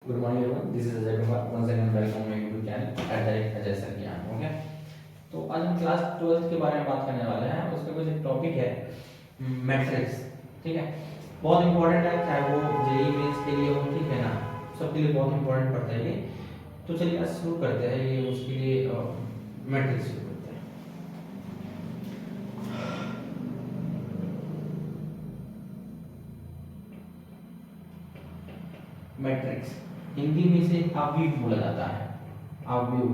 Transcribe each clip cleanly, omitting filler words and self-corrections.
Good morning everyone. This is Ajay Kumar. Once again welcome my YouTube channel @Ajay Sir ज्ञान. Okay, तो आज हम class 12 के बारे में बात करने वाले हैं. उसका कुछ एक टॉपिक है मैट्रिक्स. ठीक है, बहुत इंपॉर्टेंट है, चाहे वो जेईई मेंस के लिए हो, ठीक है ना, सबके लिए बहुत इंपॉर्टेंट पड़ता है ये. तो चलिए आज शुरू करते हैं. ये उसके लिए मैट्रिक्स शुरू करते हैं. मैट्रिक्स हिंदी में इसे अव्यूह बोला जाता है. अव्यूह.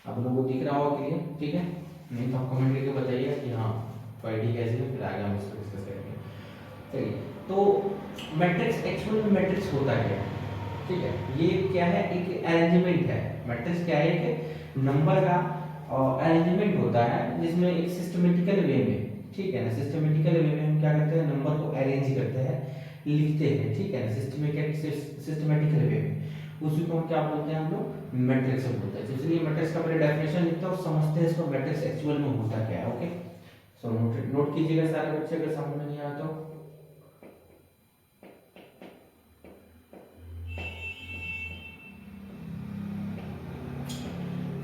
आप लोगों को दिख रहा होगा क्लियर? ठीक है, नहीं तो आप कमेंट करके बताइए कि हाँ क्वालिटी कैसी है, फिर आगे हम इसको डिस्कस करेंगे. चलिए, तो मैट्रिक्स एक्चुअल में मैट्रिक्स होता है क्या? ठीक है, ये क्या है, एक अरेंजमेंट है. मैट्रिक्स क्या है कि नंबर का अरेंजमेंट होता है जिसमें एक सिस्टमेटिकल वे में, ठीक है ना, सिस्टमेटिकल वे में हम क्या करते हैं, नंबर को अरेंज करते हैं, लिखते हैं. ठीक है ना, सिस्टमेटिकल वे में. उसी को हम क्या बोलते हैं, हम लोग मैट्रिक्स बोलते हैं. इसलिए मैट्रिक्स का पहले डेफिनेशन लिखते हैं और समझते हैं इसको मैट्रिक्स एक्चुअल में होता क्या है. ओके, सो नोट कीजिएगा सारे बच्चे, अगर समझ में नहीं आया तो.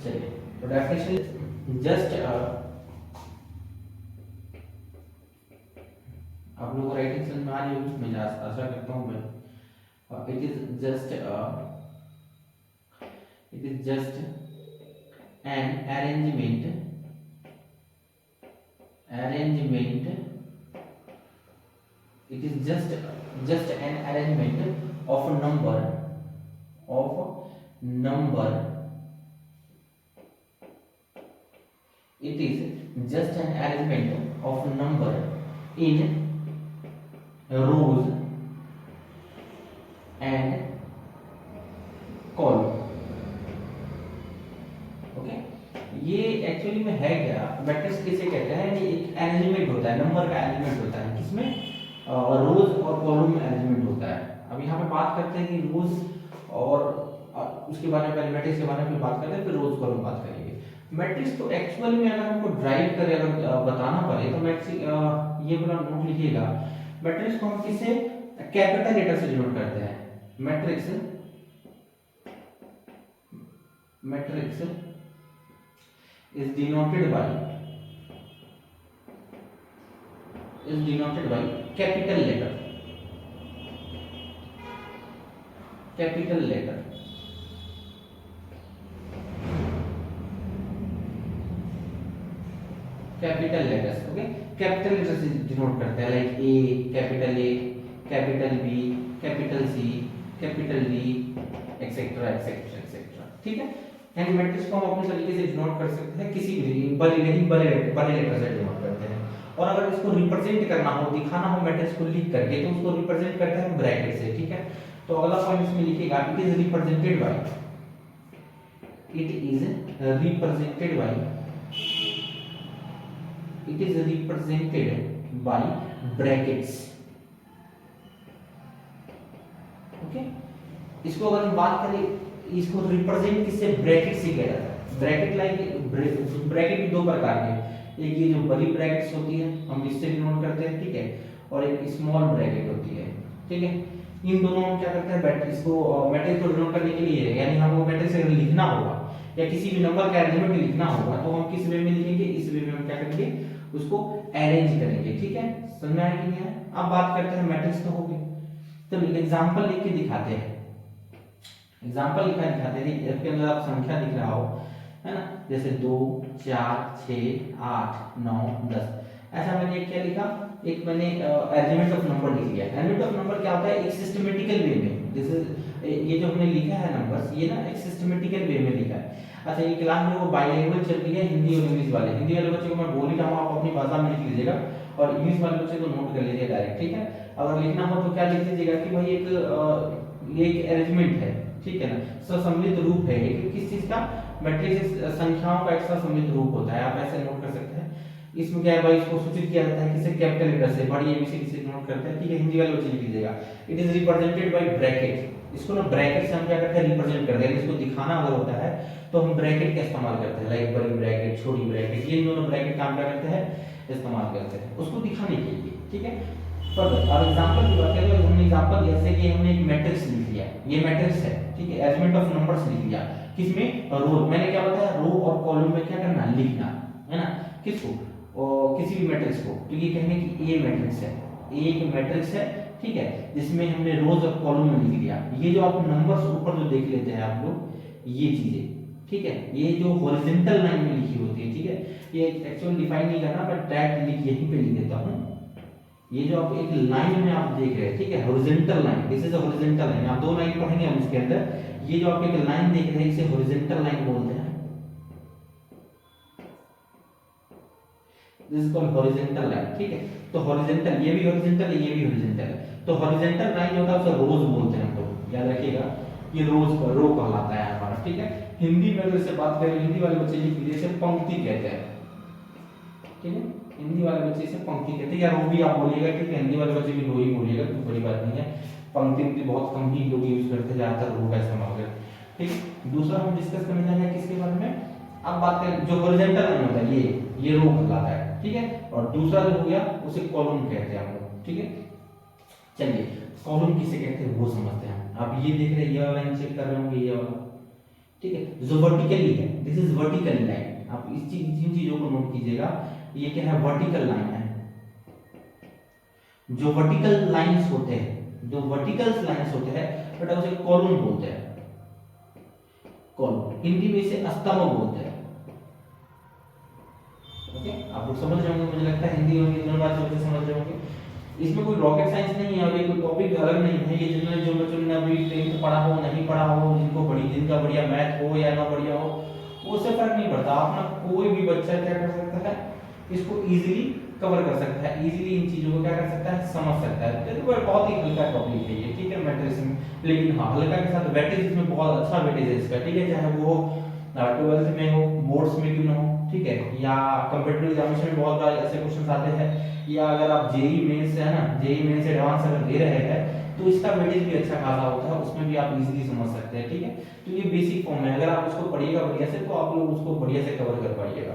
चलिए, तो डेफिनेशन जस्ट आप लोगों को राइटिंग समझ में आ रही होगी, मैं आशा करता हूँ मैं. It is just an arrangement it is just an arrangement of a number it is just an arrangement of number in rows and column. Okay, ये एक्चुअली में है क्या, मैट्रिक्स किसे कहते हैं? ये एक अरेंजमेंट होता है, नंबर का अरेंजमेंट होता है, किसमें, रोज और कॉलम में अरेंजमेंट होता है. अब यहाँ पे बात करते हैं कि रोज और उसके बारे में, पहले मैट्रिक्स के बारे में बात करते हैं, फिर रोज कॉलम बात करेंगे. मैट्रिक्स तो एक्चुअल में अगर हमको ड्राइव करे, अगर बताना पड़े तो मैट्रिक्स, ये वाला नोट लिखिएगा, मैट्रिक्स को हम किसे कैपिटल लेटर से डिनोट करते हैं. Matrix is denoted by capital letter. Capital letters. Okay, capital letters से डिनोट करते हैं, like A, capital A, capital B, capital C, capital D, etcetera etcetera etcetera. ठीक है, यानी मैट्रिक्स को हम अपने तरीके से डिनोट कर सकते हैं, किसी भी बड़े लेटर से डिनोट करते हैं. और अगर इसको रिप्रेजेंट करना हो, दिखाना हो मैट्रिक्स को लिख करके, तो उसको रिप्रेजेंट करते हैं ब्रैकेट से. ठीक है, तो अगला पॉइंट इसमें लिखिएगा, it is represented by brackets. Okay, इसको अगर हम बात करें, इसको रिप्रेजेंट किससे, ब्रैकेट से किया जाता है. ब्रैकेट लाइक ब्रैकेट भी दो प्रकार के, एक ये जो बड़ी ब्रैकेट्स होती है हम इससे डिनोट करते हैं, ठीक है, और एक स्मॉल ब्रैकेट होती है. ठीक है, इन दोनों हम क्या करते हैं, इसको मैट्रिक्स को डिनोट करने के लिए, यानी हमको मैट्रिक्स अगर लिखना होगा या किसी भी नंबर का अरेंजमेंट लिखना होगा, तो हम किस वे में लिखेंगे, इस वे में हम क्या करेंगे, उसको अरेंज करेंगे. ठीक है, समझ में आया कि नहीं है? अब बात करते हैं, मैट्रिक्स तो हो गई, तो एग्जांपल लिख के दिखाते हैं. एग्जांपल दिखाते हैं, इसके अंदर आप संख्या दिख रहा हो, है ना, जैसे 2, 4, 6, 8, 9, 10. ऐसा मैंने क्या लिखा, एक मैंने अरेंजमेंट ऑफ नंबर लिख लिया. अरेंजमेंट ऑफ नंबर क्या होता है, एक सिस्टमेटिकल वे में, जैसे ये जो हमने लिखा है नंबर्स, ये ना एक सिस्टमेटिकल वे में लिखा है. अच्छा, ये क्लास में वो बाइलिंगुअल चल रही है, हिंदी और इंग्लिश वाले. हिंदी वाले बच्चों को मैं बोल ही रहा हूँ, आप अपनी भाषा में लिख लीजिएगा, और इंग्लिश वाले बच्चे को नोट कर लीजिए डायरेक्ट. ठीक है, अगर लिखना हो तो क्या लिख लीजिएगा कि भाई ये एक अरेंजमेंट है, ठीक है ना, ससम्मिलित रूप है. ये किस चीज का, मैट्रिक्स संख्याओं का एक ससम्मिलित रूप होता है, आप ऐसे नोट कर सकते हैं. इसमें क्या है भाई, इसको सूचित किया जाता है किसे, कैपिटल लेटर से, बड़ी एबीसीडी से नोट करते हैं. ठीक है, हिंदी वाले बच्चे लिख लीजिएगा, it is represented by bracket. इसको ना ब्रैकेट से हम क्या करते हैं, रिप्रेजेंट करते हैं. इसको दिखाना अगर होता है तो हम ब्रैकेट का इस्तेमाल करते हैं, लाइक बड़ी ब्रैकेट, छोटी ब्रैकेट, ये दोनों ब्रैकेट काम क्या करते हैं, इस्तेमाल करते हैं उसको दिखाने के लिए. ठीक है, फर्दर और एग्जांपल की बात करें नंबर, जैसे कि हमने एक मैट्रिक्स लिख लिया, ये मैट्रिक्स है, ठीक है, अरेंजमेंट ऑफ नंबर्स लिख लिया, किसमें, रो, मैंने क्या बताया, रो और कॉलम में क्या करना, लिखना है ना, किसको, और किसी भी मैट्रिक्स को, तो ये कहेंगे कि ए मैट्रिक्स है, एक मैट्रिक्स है, ठीक है, जिसमें हमने रोज और कॉलम में लिख लिया। ये जो आप नंबर्स ऊपर जो देख लेते हैं आप लोग, ये चीजें, ठीक है, ये जो हॉरिजॉन्टल लाइन में लिखी होती है, ठीक है, ये एक्चुअल डिफाइन नहीं करना, बट डायरेक्ट लिख यहीं पे लिख देता हूं। ये जो आप एक लाइन में आप देख रहे हैं, ठीक है, horizontal line, this is a horizontal line, आप दो लाइन पढ़ेंगे हम इसके अंदर, ये जो आप एक लाइन देख रहे हैं इसे हॉरिजॉन्टल लाइन बोलते हैं, this is called horizontal line, ठीक है, तो हॉरिजॉन्टल, ये भी हॉरिजॉन्टल है, ये भी हॉरिजॉन्टल है, तो हॉरिजॉन्टल लाइन जो होता है उसे रोज बोलते हैं हम लोग, याद रखिएगा, ये रोज का रो कहलाता है हमारा, ठीक है। हिंदी में अगर से बात करें, हिंदी वाले बच्चे लिख लीजिए, इसे पंक्ति कहते हैं, ठीक है, हिंदी वाले बच्चे इसे पंक्ति कहते हैं, या रो भी आप बोलिएगा, ठीक है, हिंदी वाले बच्चे भी रो ही बोलिएगा, कोई बड़ी बात नहीं है, पंक्ति भी बहुत कम ही लोग यूज करते हैं, ज्यादातर रो का इस्तेमाल करते हैं, ठीक। दूसरा हम डिस्कस करने जा रहे हैं किसके बारे में, अब बात करें जो हॉरिजॉन्टल लाइन होता है, ये रो कहलाता है, ठीक है, और दूसरा जो हो गया उसे कॉलम कहते हैं हम लोग, ठीक है। चलिए कॉलम किसे कहते हैं वो समझते हैं। आप ये देख रहे हैं, ये वाला लाइन चेक कर रहे होंगे, ये वाला, ठीक है, जो वर्टिकली है, दिस इज वर्टिकल लाइन, आप इस इन चीजों को नोट कीजिएगा, ये क्या है, वर्टिकल लाइन है। जो वर्टिकल लाइंस होते हैं, जो वर्टिकल लाइंस होते हैं, बट उसे कॉलम बोलते हैं, कॉलम, हिंदी में इसे स्तंभ बोलते हैं, ओके, आप लोग समझ रहे होंगे, मुझे लगता है हिंदी और दोनों बात से समझ रहे होंगे, इसमें कोई रॉकेट साइंस नहीं है, और ये कोई टॉपिक अलग नहीं है, ये जनरल जो बच्चों ने अभी 10th पढ़ा हो, नहीं पढ़ा हो, जिनका बढ़िया मैथ हो या ना बढ़िया हो, उससे फर्क नहीं पड़ता, अपना कोई भी बच्चा क्या कर सकता है, इसको इजीली कवर कर सकता है, इजीली इन चीजों को क्या कर सकता है, समझ सकता है, तो बहुत ही हल्का टॉपिक है ये, ठीक है, मैट्रिक्स में, लेकिन हाँ हल्का के साथ वेटेज इसमें बहुत अच्छा वेटेज है इसका, ठीक है, चाहे वो 12th में हो, बोर्ड्स में क्यों ना हो, ठीक है, या कंप्यूटर एग्जामिनेशन में बहुत बार ऐसे क्वेश्चन आते हैं, या अगर आप जेई मेंस से है ना, जेई मेंस से एडवांस अगर दे रहे हैं तो इसका वेटेज भी अच्छा खासा होता है, उसमें भी आप इजीली समझ सकते हैं, ठीक है। तो ये बेसिक फॉर्म है, अगर आप उसको पढ़िएगा बढ़िया से तो आप लोग उसको बढ़िया से कवर कर पाइएगा।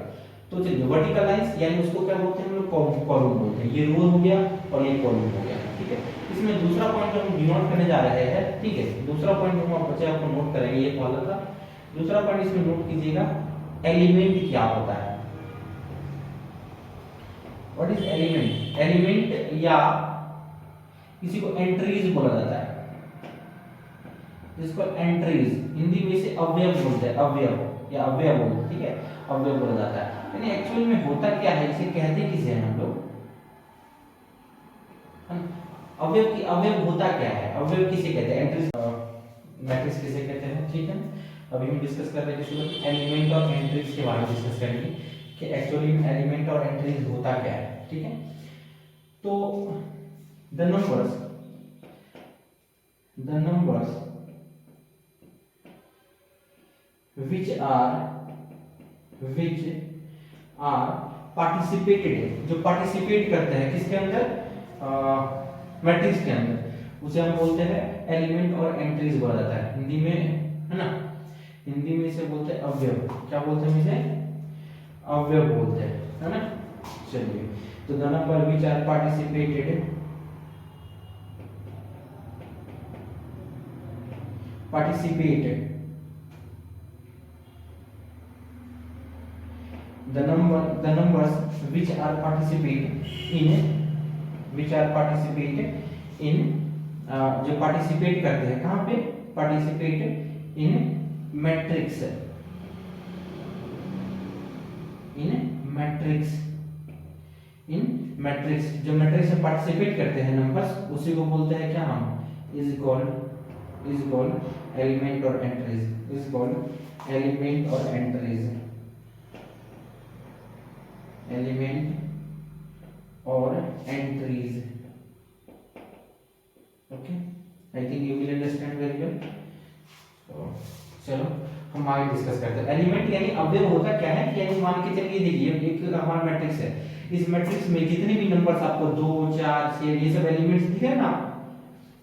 तो चलिए वर्टिकल लाइंस यानी उसको क्या बोलते हैं हम लोग, कॉलम बोलते हैं, ये रो हो गया और ये कॉलम हो गया, ठीक है। इसमें दूसरा पॉइंट जो हम डिनोट करने जा रहे हैं, ठीक है, दूसरा पॉइंट जो हम बच्चे आपको नोट करेंगे, ये वाला था दूसरा पॉइंट, इसमें नोट कीजिएगा एलिमेंट क्या होता है। व्हाट इज एलिमेंट, एलिमेंट या किसी को एंट्रीज बोला जाता है, जिसको एंट्रीज हिंदी में इसे अवयव बोलते हैं, अवयव या अवयव बोलते हैं, ठीक है, अवयव बोला जाता है। यानी एक्चुअल में होता क्या है, इसे कहते किसे हैं हम लोग, अवयव की, अवयव होता क्या है, अवयव किसे कहते हैं, एंट्रीज, मैट्रिक्स किसे कहते हैं, ठीक है। अभी हम डिस्कस कर रहे हैं एलिमेंट और एंट्रीज के बारे में डिस्कस करेंगे कि एक्चुअली एलिमेंट और एंट्रीज होता क्या है, ठीक है। तो the numbers which are participated, जो पार्टिसिपेट करते हैं किसके अंदर, मैट्रिक्स के अंदर, उसे हम बोलते हैं एलिमेंट और एंट्रीज बोला जाता है हिंदी में, है ना, हिंदी में इसे बोलते हैं अवयव, क्या बोलते हैं इसे, अवयव बोलते हैं, है ना। चलिए तो the number which are participated the numbers which are participate in जो पार्टिसिपेट करते हैं कहां पे, पार्टिसिपेट इन मैट्रिक्स, जो मैट्रिक्स में पार्टिसिपेट करते हैं नंबर्स, उसी को बोलते हैं क्या हम, इज कॉल्ड एलिमेंट और एंट्रीज, इज कॉल्ड एलिमेंट और एंट्रीज, एलिमेंट और entries, okay, I think you will understand very well. चलो हम आगे डिस्कस करते हैं। एलिमेंट यानी अवयव होता क्या है, यानी मान के चलिए देखिए एक हमारा मैट्रिक्स है, इस मैट्रिक्स में जितने भी नंबर्स आपको 2 4 6 ये सब एलिमेंट्स दिख रहे हैं ना,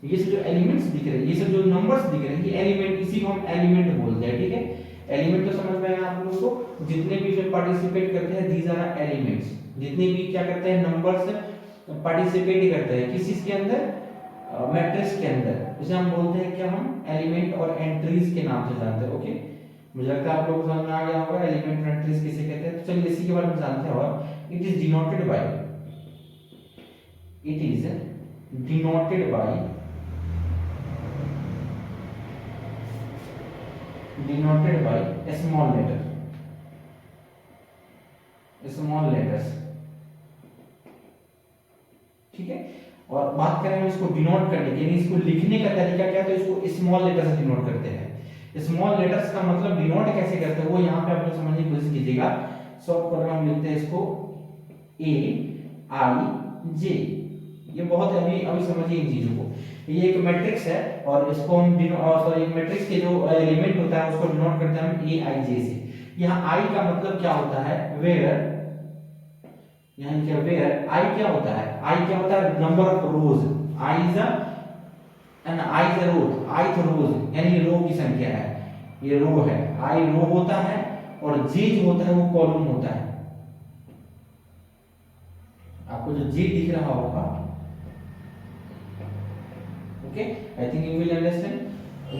ये सब जो एलिमेंट्स दिख रहे हैं, ये सब जो नंबर्स दिख रहे हैं, ये एलिमेंट, इसी को हम एलिमेंट बोलते हैं, ठीक है। एलिमेंट तो समझ में आया आप लोगों को, जितने भी इसमें पार्टिसिपेट करते हैं दीज आर एलिमेंट्स, जितने भी क्या करते हैं नंबर्स पार्टिसिपेट करते हैं किस चीज के अंदर, मैट्रिक्स के अंदर उसे हम बोलते हैं क्या, हम एलिमेंट और एंट्रीज के नाम से जानते हैं। ओके, मुझे लगता है आप लोगों को समझ में आ गया होगा एलिमेंट और एंट्रीज किसे कहते हैं। तो चलिए इसी के बारे में जानते हैं। और it is denoted by small letters. ठीक है, और बात करें इसको डिनोट करने की, यानी इसको लिखने का तरीका क्या, तो इसको स्मॉल लेटर से डिनोट करते हैं। स्मॉल लेटर्स का मतलब डिनोट कैसे करते हैं वो यहाँ पे आप लोग समझने की कोशिश कीजिएगा। शॉर्ट फॉर्म में हम लिखते हैं इसको ए आई जे। ये बहुत अभी समझिए इन चीजों को। ये एक मैट्रिक्स है और इसको हम सॉरी मैट्रिक्स के जो एलिमेंट होता है उसको डिनोट करते हैं हम ए आई जे से। यहाँ आई का मतलब क्या होता है, वेयर। यहाँ क्या वेयर आई क्या होता है, आई क्या होता है, number of rows. I is rows, यानी रो की संख्या है, ये रो है, आई रो होता है और जे जो होता है वो कॉलम होता है। आपको जो जे दिख रहा होगा, okay, I think you will understand.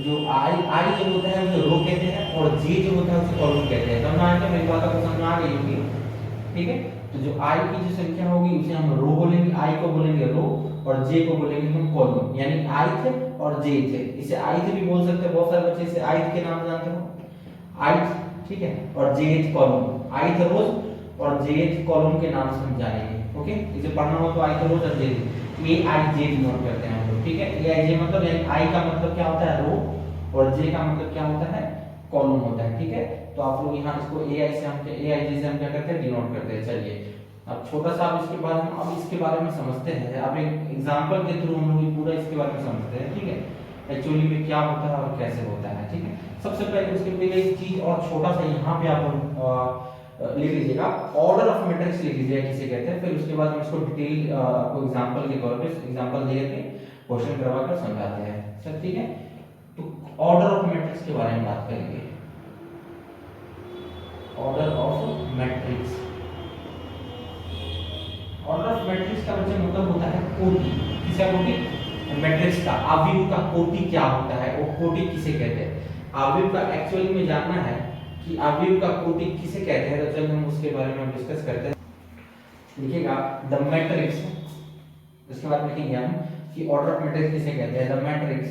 जो आई जो होता है उसे रो कहते हैं और जे जो होता है उसे कॉलम कहते हैं। समझ आया, मेरी बात आपको समझ आ गई होगी। ठीक है, तो जो आई की जो संख्या होगी उसे हम रो बोलेंगे, आई को बोलेंगे रो और जे को बोलेंगे हम कॉलम, यानी ith और jth। इसे ith भी बोल सकते हैं, बहुत सारे बच्चे इसे ith के नाम जानते हो, ith, ठीक है, और jth कॉलम, ith रोज और jth कॉलम के नाम से हम जानेंगे। ओके, इसे पढ़ना हो तो ith रोज और jth a i j note करते हैं हम लोग। ठीक है, a i j मतलब यानी i का मतलब क्या होता है, रो, और j का मतलब क्या होता है, कॉलम होता है। ठीक है, तो आप लोग यहाँ इसको ai से हम क्या करते हैं, डिनोट करते हैं। चलिए अब छोटा सा आप इसके बारे में समझते हैं। अब एक एग्जांपल के थ्रू हम लोग पूरा इसके बारे में समझते हैं। ठीक है, एक्चुअली में क्या होता है और कैसे होता है। ठीक है, सबसे पहले उसके पहले एक चीज और छोटा सा यहाँ पे आप लिख लीजिएगा, ऑर्डर ऑफ मैट्रिक्स लिख लीजिएगा किसे कहते हैं। फिर उसके बाद हम इसको डिटेल आपको एग्जांपल के तौर पे एग्जांपल दे के क्वेश्चन करवा कर समझाते हैं। सर ठीक है, तो ऑर्डर ऑफ मैट्रिक्स के बारे में बात करेंगे। Order of matrix, order of matrix का मतलब होता है कोटि। किसका कोटि, मैट्रिक्स का अवयव का कोटि क्या होता है, वो कोटि किसे कहते हैं। अवयव का एक्चुअली में जानना है कि अवयव का कोटि किसे कहते हैं, तो चलिए हम उसके बारे में डिस्कस करते हैं। लिखिएगा द मैट्रिक्स, इसके बाद लिखेंगे हम कि ऑर्डर ऑफ मैट्रिक्स किसे कहते हैं। द मैट्रिक्स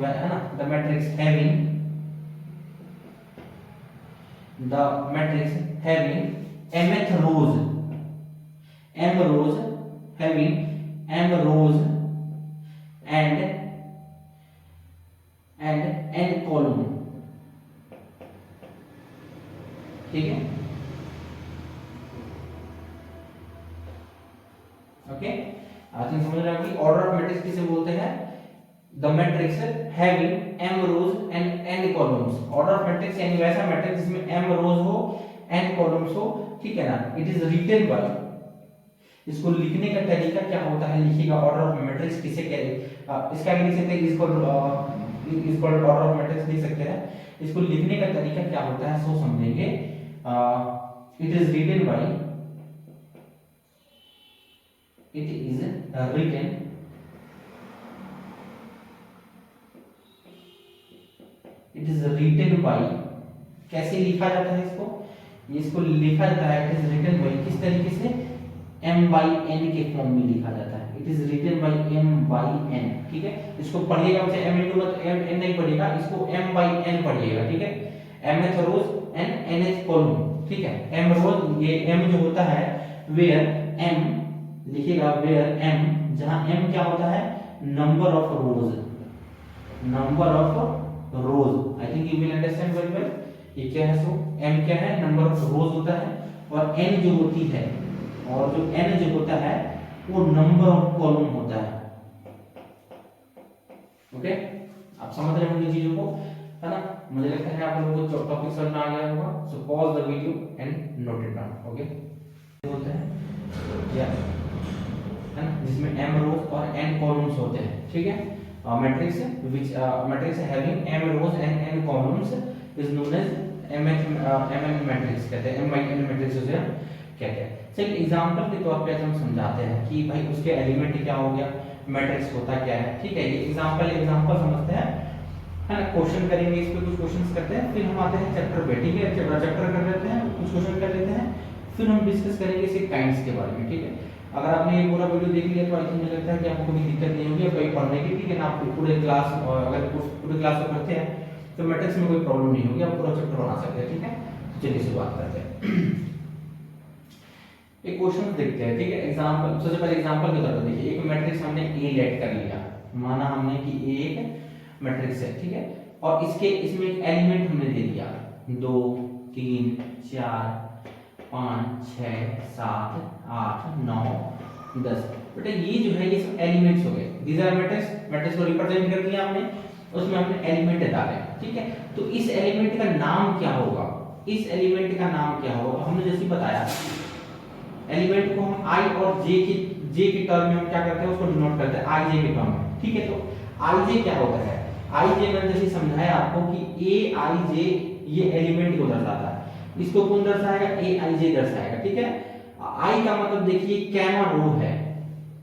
है ना, the matrix having mth rows, m rows, having m rows and n column। ठीक है, ओके, आज हम समझ रहे हैं कि ऑर्डर ऑफ मैट्रिक्स किसे बोलते हैं, the matrix having m rows and n columns। Order of matrix यानी वैसा मैट्रिक्स जिसमें m rows हो n columns हो। ठीक है ना, इट इज रिटन बाय, इसको लिखने का तरीका क्या होता है, लिखिएगा ऑर्डर ऑफ मैट्रिक्स किसे कहते हैं। इसका लिख सकते हैं, इसको ऑर्डर ऑफ मैट्रिक्स लिख सकते हैं। इसको लिखने का तरीका क्या होता है सो समझेंगे। It is written by, it is written it is written by, कैसे लिखा जाता है इसको लिखा जाता है, इट इज रिटन बाय किस तरीके से, m by n के फॉर्म में लिखा जाता है। It is written by m by n। ठीक है, इसको पढ़िएगा, उसे m into मत n नहीं पढ़िएगा, इसको m by n पढ़िएगा। ठीक है, mth रोज n nth कॉलम। ठीक है, m रोज, ये m जो होता है वेयर m, लिखिएगा वेयर m, जहां m क्या होता है, number of rose, number of rows. I think you will understand very well. ये क्या है, सो m क्या है, नंबर ऑफ रोज होता है, और n जो होती है, और जो n जो होता है वो नंबर ऑफ कॉलम होता है। ओके, आप समझ रहे होंगे चीजों को, है ना। मुझे लगता है आप लोगों को टॉपिक समझ में आ गया होगा। So pause the video and note it down. Okay, बोलते हैं या है ना, जिसमें m रोज और n कॉलम्स होते हैं। ठीक है, matrix which matrix having m rows and n columns is known as mn matrix कहते हैं, m by n मैट्रिक्स उसे कहते हैं। चलिए एग्जांपल के तौर पे हम समझाते हैं कि भाई उसके एलिमेंट क्या हो गया, मैट्रिक्स होता क्या है। ठीक है, ये एग्जांपल समझते हैं, है ना। क्वेश्चन करेंगे, इस पे कुछ क्वेश्चंस करते हैं, फिर हम आते हैं चैप्टर पे। ठीक है, चैप्टर कर लेते हैं, कुछ क्वेश्चन कर लेते हैं, फिर हम डिस्कस करेंगे इसके काइंड्स के बारे में। ठीक है, अगर आपने ये पूरा वीडियो देख लिया तो आई थिंक मुझे लगता है कि आपको कोई दिक्कत नहीं होगी कहीं पढ़ने की। ठीक है ना, आप पूरे क्लास, अगर पूरे क्लास को पढ़ते हैं तो मैट्रिक्स में कोई प्रॉब्लम नहीं होगी, आप पूरा चैप्टर बना सकते हैं। ठीक है, चलिए शुरुआत करते हैं। एक क्वेश्चन देखते हैं। ठीक है, एग्जांपल, सबसे पहले एग्जांपल के तौर पर देखिए, एक मैट्रिक्स हमने ए लेट कर लिया, माना हमने कि ए एक मैट्रिक्स है। ठीक है, और इसमें एक एलिमेंट हमने दे दिया 2 3 4 5 6 7 8 9 10। बेटा ये जो है ये सब एलिमेंट्स हो गए, दीज आर मैट्रिक्स को रिप्रेजेंट कर दिया हमने, उसमें हमने एलिमेंट डाले। ठीक है, तो इस एलिमेंट का नाम क्या होगा, इस एलिमेंट का नाम क्या होगा, हमने जैसे बताया एलिमेंट को हम i और j के टर्म में हम क्या करते हैं, उसको डिनोट करते हैं i j के टर्म में। ठीक है, तो i j क्या होता है, i j मैंने जैसे समझाया आपको कि a i j ये एलिमेंट को दर्शाता है, इसको कौन दर्शाएगा, a i j दर्शाएगा। ठीक है, i का मतलब देखिए कैमा रो है।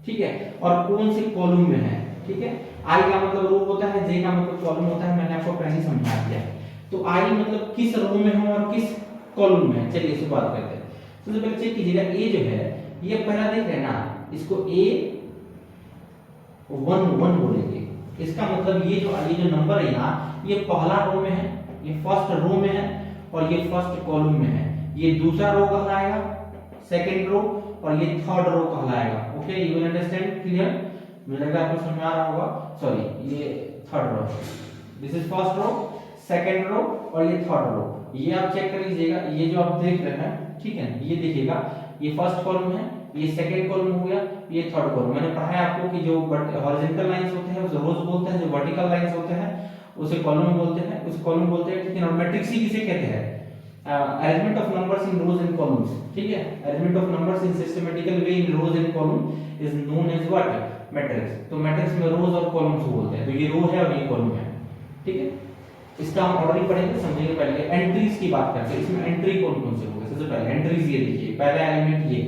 ठीक है, और कौन से कॉलम में है। ठीक है, i का मतलब रो होता है, j का मतलब कॉलम होता है, मैंने आपको पहले समझा दिया है। तो i मतलब किस रो में है और किस कॉलम में है। चलिए इस बात करते हैं। सबसे पहले चेक कीजिएगा, ए जो है ये पहला देख रहे हैं ना, इसको ए 1 बोलेंगे, इसका मतलब ये जो नंबर है यहाँ, ये पहला रो में है, ये फर्स्ट रो में है, और ये फर्स्ट कॉलम में है। ये दूसरा रो कहलाएगा, सेकंड रो, और ये थर्ड रो कहलाएगा। Okay, you will understand, clear, मुझे लगा आपको समझ आ रहा होगा। सॉरी, ये third row, this is first row, second row, और ये थर्ड रो। ये आप चेक कर लीजिएगा, ये जो आप देख रहे हैं, ठीक है, ये देखिएगा, ये फर्स्ट कॉलम है, ये सेकंड कॉलम हो गया, ये थर्ड कॉलम। मैंने पढ़ाया आपको कि जो हॉरिजॉन्टल लाइंस होते हैं उसे रोज बोलते हैं, जो वर्टिकल लाइंस होते हैं उसे कॉलम बोलते हैं, उस कॉलम बोलते हैं। ठीक है, और मैट्रिक्स ही किसे कहते हैं, arrangement of numbers in rows and columns. ठीक है, arrangement of numbers in systematical way in rows and column is known as what, matrix. तो मैट्रिक्स में रोज और कॉलम्स बोलते हैं, तो ये रो है और ये कॉलम है। ठीक है, इसका हम ऑर्डर ही पढ़ेंगे, समझेंगे। पहले एंट्रीज की बात करते हैं, इसमें एंट्री कौन कौन से होंगे। सबसे पहले एंट्रीज ये देखिए, पहला एलिमेंट ये,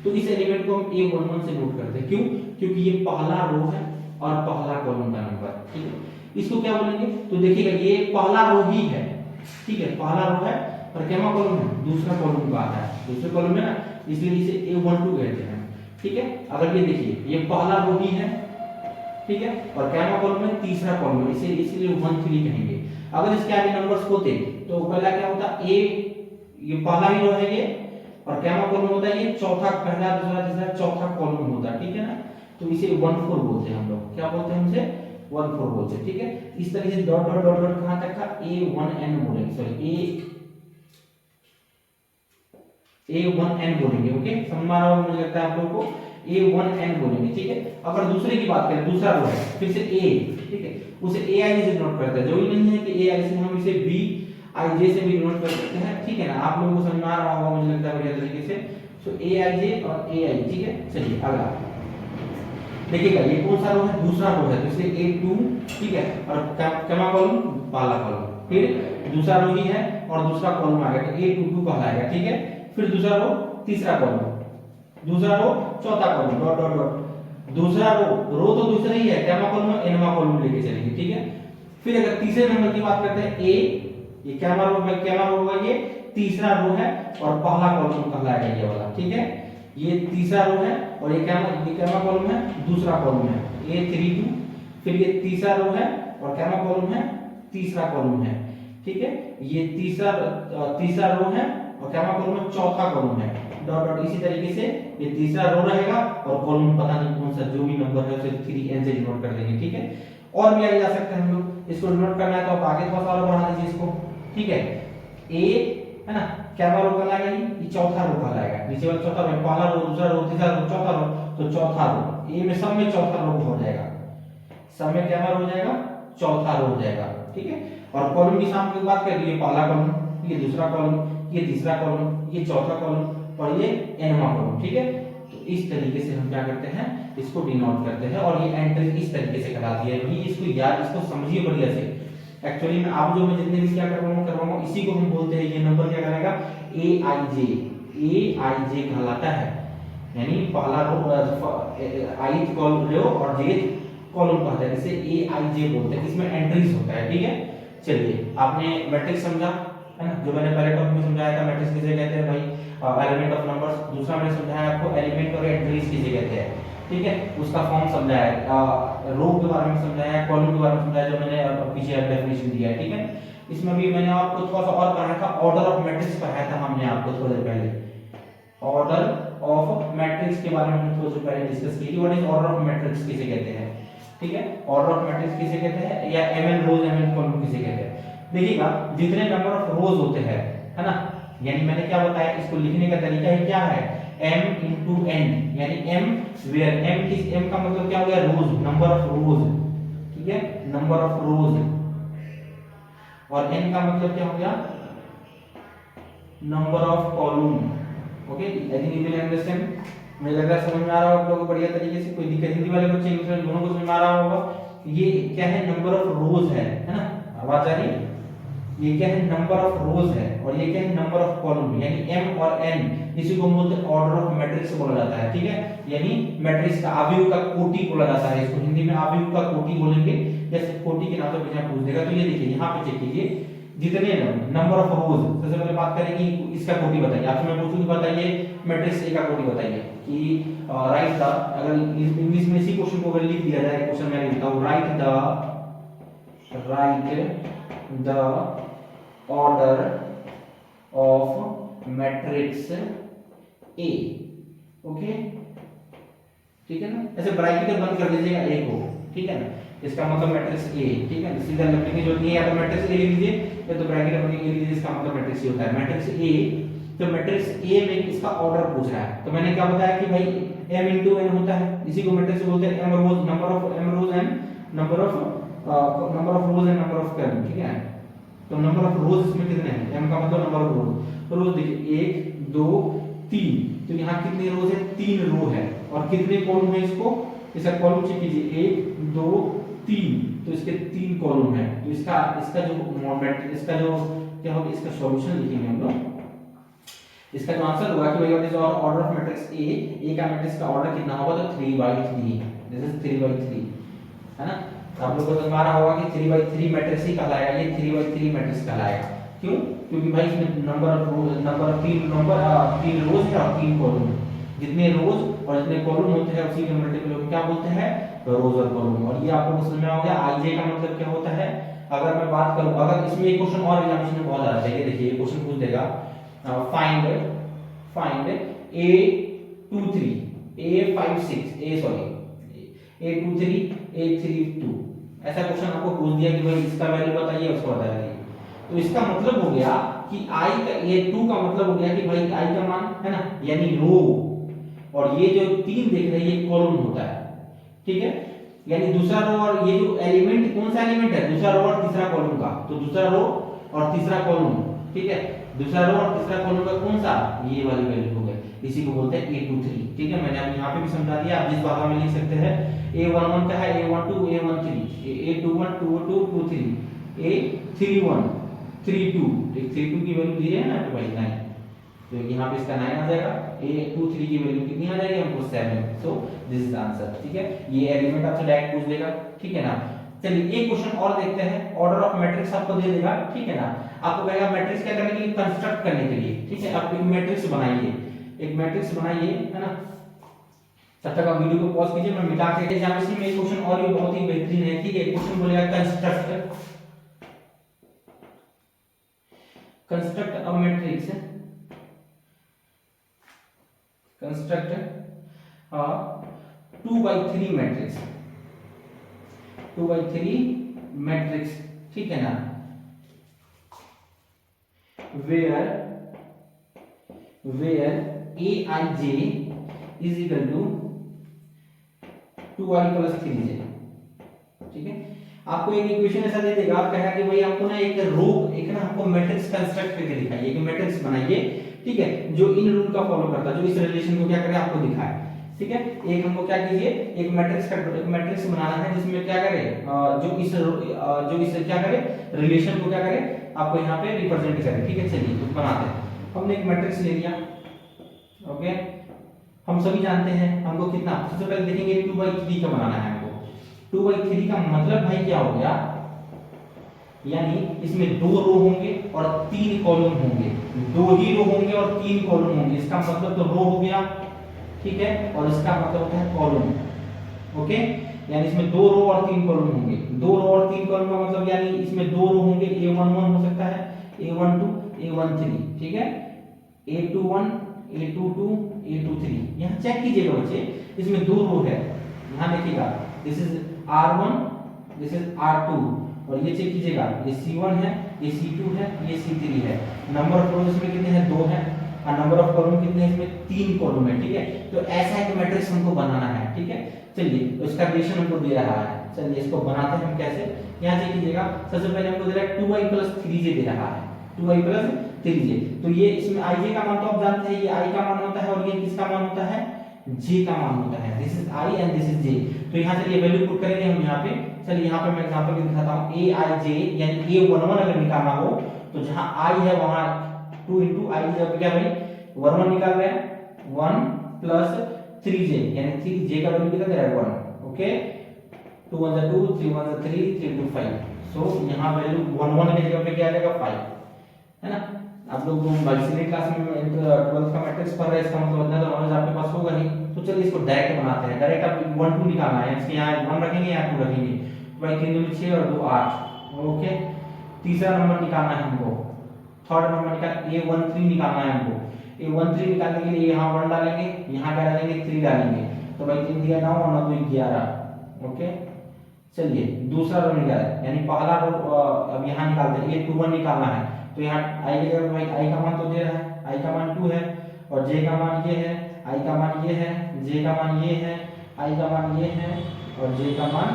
तो इस एलिमेंट को हम A11 से नोट करते हैं। क्यों, क्योंकि ये पहला रो है और पहला कॉलम का नंबर। ठीक है, इसको क्या बोलेंगे, तो देखिएगा ये पहला रो ही है। ठीक है, पहला रो है और कैमा कॉलम है, दूसरा कॉलम का आता है, दूसरे कॉलम में ना, इसलिए इसे A12 कहते हैं। ठीक है, अगर ये देखिए ये पहला रो ही है, ठीक है, और कैमा कॉलम में तीसरा कॉलम है, इसे इसलिए 1 3 कहेंगे। अगर इसके आगे नंबर्स होते तो पहला क्या होता, ए, ये पहला ही रो है ये, और कैमा कॉलम होता है ये चौथा, पहला दूसरा तीसरा चौथा कॉलम होता है। ठीक है ना, तो इसे 1 4 बोलते हैं हम लोग, क्या बोलते हैं इसे, 1 4 बोलते हैं। ठीक है, इस तरह से डॉट डॉट डॉट डॉट कहां तक का, A1n बोलेंगे, सॉरी A1n बोलेंगे। ओके, समझ में आ रहा होगा मुझे लगता है आप लोगों को, A1n बोलेंगे। ठीक है, अगर दूसरे की बात करें, दूसरा रो है, फिर से A, ठीक है, उसे AI से डिनोट करते हैं। जरूरी नहीं है कि AI से, हम इसे BIJ से भी डिनोट कर सकते हैं। ठीक है ना, आप लोगों को समझ में आ रहा होगा मुझे लगता है बढ़िया तरीके से। सो AIJ और AI। ठीक है, चलिए अगला देखिएगा, ये कौन सा रो है, दूसरा रो है, तो इसे A2, ठीक है, और कैमा कॉलम, पहला कॉलम, फिर दूसरा रो ही है और दूसरा कॉलम आ गया, तो A22 कहलाएगा। ठीक है, फिर दूसरा रो, तीसरा कॉलम, दूसरा रो, चौथा कॉलम, डॉट डॉट डॉट, दूसरा रो तो दूसरा ही है, कैमा कॉलम और एनमा कॉलम लेके चलेंगे। ठीक है, फिर अगर तीसरे नंबर की बात करते हैं, ए, ये कैमा रो होगा, ये तीसरा रो है और पहला कॉलम कहलाएगा ये वाला। ठीक है, ये तीसरा रो है और ये कैमा कॉलम है, दूसरा कॉलम है, A32, फिर ये तीसरा रो है और कैमा कॉलम है, तीसरा कॉलम है। ठीक है, ये तीसरा रो है और कैमा कॉलम में चौथा कॉलम है, डॉट डॉट। इसी तरीके से ये तीसरा रो रहेगा और कॉलम पता नहीं कौन सा, जो भी नंबर है उसे 3n से डिनोट कर देंगे। ठीक है, और भी आगे जा सकते हैं हम लोग, इसको डिनोट करना है तो आप आगे थोड़ा सा और बढ़ा दीजिए इसको। ठीक है, A है ना, कैमा रो कहलाएगा, ये चौथा रो कहलाएगा, नीचे वाला चौथा रो, पहला रो, दूसरा रो, तीसरा रो, चौथा रो, तो चौथा रो, ए में सब में चौथा रो हो जाएगा, सब में कैमा रो हो जाएगा, चौथा रो हो जाएगा। ठीक है, और कॉलम की शाम की बात करें, ये पहला कॉलम, ये दूसरा कॉलम, ये तीसरा कॉलम, ये चौथा कॉलम और ये एनवा कॉलम। ठीक है, तो इस तरीके से हम क्या करते हैं, इसको डिनोट करते हैं, और ये एंट्री इस तरीके से कराती है। ये इसको याद, इसको समझिए बढ़िया से। एक्चुअली में आप जो मैं जितने भी क्या करवाऊंगा इसी को हम बोलते हैं, ये नंबर क्या करेगा, AIJ, ए आई जे कहलाता है, यानी पहला रो आई कॉलम रो और जे कॉलम कहता है, इसे ए आई जे बोलते हैं, इसमें एंट्रीज होता है। ठीक है, चलिए आपने मैट्रिक्स समझा है ना, जो मैंने पहले टॉपिक में समझाया था मैट्रिक्स किसे कहते हैं भाई, एलिमेंट ऑफ नंबर्स। दूसरा मैंने समझाया आपको एलिमेंट और एंट्रीज किसे कहते हैं। ठीक है, उसका फॉर्म समझाया, रो के बारे में समझाया, कॉलम के बारे में समझाया, जो मैंने पीछे डेफिनेशन दिया है। ठीक है, इसमें भी मैंने आपको थोड़ा सा और पढ़ाया था, ऑर्डर ऑफ मैट्रिक्स पढ़ाया था हमने आपको थोड़ी देर पहले। ऑर्डर ऑफ मैट्रिक्स के बारे में हमने थोड़ी देर पहले डिस्कस की थी। What is order of matrix किसे कहते हैं। ठीक है, ऑर्डर ऑफ मैट्रिक्स किसे कहते हैं, या mn रोज mn कॉलम किसे कहते हैं। देखिएगा, जितने नंबर ऑफ रोज होते हैं, है ना, यानी मैंने क्या बताया, इसको लिखने का तरीका ही क्या है, m into n, यानी m वेयर m का मतलब क्या हो गया, रोज, नंबर ऑफ रोज। ठीक है, नंबर ऑफ रोज, और n का मतलब क्या हो गया, number of column. Okay, I think you will understand. मुझे लग रहा है समझ में आ रहा होगा आप लोगों को बढ़िया तरीके से, कोई दिक्कत, हिंदी वाले बच्चे इंग्लिश वाले दोनों को समझ में आ रहा होगा। ये क्या है, नंबर ऑफ रोज है ना, आवाज आ रही है, ये क्या है, नंबर ऑफ रोज है, और ये क्या है, नंबर ऑफ कॉलम, यानी m और n, इसी को बोलते हैं ऑर्डर ऑफ मैट्रिक्स बोला जाता है। ठीक है, यानी मैट्रिक्स का अवयव का कोटि बोला जाता है, इसको हिंदी में अवयव का कोटि बोलेंगे, जैसे कोटि के नाम से पीछे पूछ देगा। तो ये देखिए यहाँ पे चेक कीजिए, जितने नंबर ऑफ रोज, सबसे पहले बात करेंगे इसका कोटि बताइए। आपसे मैं पूछूंगी बताइए मैट्रिक्स ए का कोटि बताइए, कि राइट द, अगर इंग्लिश में इसी क्वेश्चन को अगर लिख दिया जाए, क्वेश्चन मैं लिखता हूं, right the order of matrix A. Okay, ठीक है ना, ऐसे ब्रैकेट बंद कर दीजिएगा ए को। ठीक है ना, इसका मतलब मैट्रिक्स ए। ठीक है, सीधा लिखने की जरूरत नहीं है, या तो मैट्रिक्स ए लिख लीजिए या तो ब्रैकेट बंद करके लिख लीजिए, इसका मतलब मैट्रिक्स ए होता है। मैट्रिक्स ए, तो मैट्रिक्स ए में इसका ऑर्डर पूछ रहा है, तो मैंने क्या बताया कि भाई m into n होता है, इसी को मैट्रिक्स बोलते हैं, m rows, number of m rows and number of rows and number of column. ठीक है, तो नंबर ऑफ रोज इसमें कितने हैं, m का मतलब नंबर ऑफ रोज। तो रोज देखिए 1 2 3, तो यहाँ कितने रोज है, 3 रो है, और कितने कॉलम है, इसका कॉलम चेक कीजिए, 1 2 3, तो इसके 3 कॉलम है। तो इसका इसका जो क्या होगा, इसका सॉल्यूशन लिखेंगे हम लोग। इसका जो आंसर होगा कि भाई what is order of matrix A का मैट्रिक्स का ऑर्डर कितना होगा, तो 3/3, दिस इज 3/3, है ना। आप लोगों को समझ आ रहा होगा कि 3/3 मैट्रिक्स ही कहलाएगा, ये 3/3 मैट्रिक्स कहलाएगा। क्यों, क्योंकि भाई इसमें नंबर 3 रोज है और 3 कॉलम, जितने रोज और जितने कॉलम होते हैं उसी के मल्टीपल को क्या बोलते हैं, रोज और कॉलम। और ये आप लोगों को समझ में आ गया, आईजे का मतलब क्या होता है। अगर मैं बात करूं, अगर इसमें एक क्वेश्चन और एग्जामिनेशन में बहुत ज्यादा है, देखिए ये क्वेश्चन पूछ देगा, find a23 a56 a23 a32, ऐसा क्वेश्चन आपको पूछ दिया कि भाई इसका वैल्यू बताइए, उसको बताइए। तो इसका मतलब हो गया कि i का, ये 2 का मतलब हो गया कि भाई i का मान है ना, यानी रो, और ये जो 3 देख रहे हैं ये कॉलम होता है। ठीक है, यानी दूसरा रो, और ये जो एलिमेंट कौन सा एलिमेंट है, दूसरा रो और तीसरा कॉलम का, तो दूसरा रो और तीसरा कॉलम। ठीक है, दूसरा रो और तीसरा कॉलम का कौन सा, ये वाली वैल्यू हो गई, इसी को बोलते हैं a23। ठीक है, मैंने अब यहाँ पे भी समझा दिया, आप जिस भाषा में लिख सकते हैं, a11 का है a12 a13, a21 22 23, a31 32, ठीक, 32 की वैल्यू दी है ना, तो भाई 9, तो यहाँ पे इसका 9 आ जाएगा, a23 की वैल्यू कितनी आ जाएगी हमको 7, सो दिस इज आंसर। ठीक है, ये एलिमेंट आपसे डायरेक्ट पूछ देगा। ठीक है ना, चलिए एक क्वेश्चन और देखते हैं, ऑर्डर ऑफ मैट्रिक्स आपको दे देगा। ठीक है ना, आपको कहेगा मैट्रिक्स क्या करने के लिए, कंस्ट्रक्ट करने के लिए। ठीक है, आप एक मैट्रिक्स बनाइए, है ना। तब तक आप वीडियो को पॉज कीजिए, मैं मिटा के एग्जामिनेशन में एक क्वेश्चन और ये बहुत ही बेहतरीन है। ठीक है, क्वेश्चन बोलेगा construct a matrix, construct a 2/3 matrix, 2/3 matrix. ठीक है ना, where aij is equal to 2i plus 3j। ठीक है, आपको एक इक्वेशन ऐसा दे देगा, आप कहेगा कि भाई आपको ना एक ना हमको मैट्रिक्स कंस्ट्रक्ट करके दिखाइए, एक मैट्रिक्स बनाइए। ठीक है, जो इन रूल का फॉलो करता है, जो इस रिलेशन को क्या करे आपको दिखाए। ठीक है, एक हमको क्या कीजिए, एक मैट्रिक्स बनाना है जिसमें क्या करे, जो इस क्या करे, रिलेशन को क्या करे, आपको यहाँ पे रिप्रेजेंट करे। ठीक है, चलिए तो बनाते हैं। हमने एक मैट्रिक्स ले लिया, ओके, हम सभी जानते हैं हमको कितना, सबसे पहले देखेंगे 2/3 का बनाना है हमको। 2/3 का मतलब भाई क्या हो गया, यानी इसमें 2 रो होंगे और 3 कॉलम होंगे, 2 ही रो होंगे और 3 कॉलम होंगे, इसका मतलब तो रो हो गया, ठीक है, और इसका मतलब होता है कॉलम। ओके, यानी इसमें 2 रो और 3 कॉलम होंगे, 2 रो और 3 कॉलम का मतलब यानी इसमें 2 रो होंगे, A11 हो सकता है, A12, A13, ठीक है, A21, A22, A23। यहाँ चेक कीजिएगा बच्चे, इसमें 2 रो है, यहाँ देखिएगा, this is R1, this is R2, और ये चेक कीजिएगा, ये C1 है, ये C2 है, ये C3 है। नंबर ऑफ रोज इसमें कितने हैं, 2 हैं, और नंबर ऑफ कॉलम कितने हैं, इसमें 3 कॉलम है, ठीक है। तो ऐसा एक मैट्रिक्स हमको बनाना है, ठीक है। चलिए, तो इसका रिलेशन हमको दे रहा है, चलिए इसको बनाते हैं हम कैसे। यहाँ चेक कीजिएगा, सबसे पहले हमको दे रहा है 2i + 3j दे रहा है, 2i + 3j। तो ये इसमें ij का मान तो आप जानते हैं, ये i का मान होता है और ये किसका मान होता है, j का मान होता है। This is i and this is j। तो यहाँ चलिए वैल्यू पुट करेंगे हम यहाँ पे। चलिए यहाँ पे मैं एग्जांपल भी दिखाता हूँ, aij यानी a11 अगर निकालना हो तो जहाँ i है वहाँ 2 * i की जगह पे क्या भाई 11 निकाल रहे हैं, 1 + 3j यानी 3j का वैल्यू कितना दे रहा है 1। ओके, 2 * 1 = 2, 3 * 1 = 3, 3 * 2 = 5। सो यहाँ वैल्यू 11 की जगह पे क्या आ जाएगा 5, है ना। आप लोग जो मल्टीप्लिकेशन क्लास में 12th का मैट्रिक्स पढ़ रहे हैं, इसका मतलब इतना तो नॉलेज आपके पास होगा ही। तो चलिए इसको डायरेक्ट बनाते हैं, डायरेक्ट आप 1 2 निकालना है, इसके यहाँ 1 रखेंगे यहाँ 2 रखेंगे, तो भाई 3 × 6 और 2 8। ओके, तीसरा नंबर निकालना है हमको, थर्ड नंबर निकाल A13 निकालना है हमको। A13 निकालने के लिए यहाँ 1 डालेंगे, यहाँ क्या डालेंगे 3 डालेंगे, तो भाई 3 दिया 9 और 9 2 11। ओके, चलिए दूसरा रो निकाला, यानी पहला रो अब यहाँ निकालते हैं, A21 निकालना है, तो यहाँ i की जगह भाई i का मान तो दे रहा है, i का मान 2 है, और j का मान ये है, i का मान ये है, j का मान ये है, i का मान ये है, और j का मान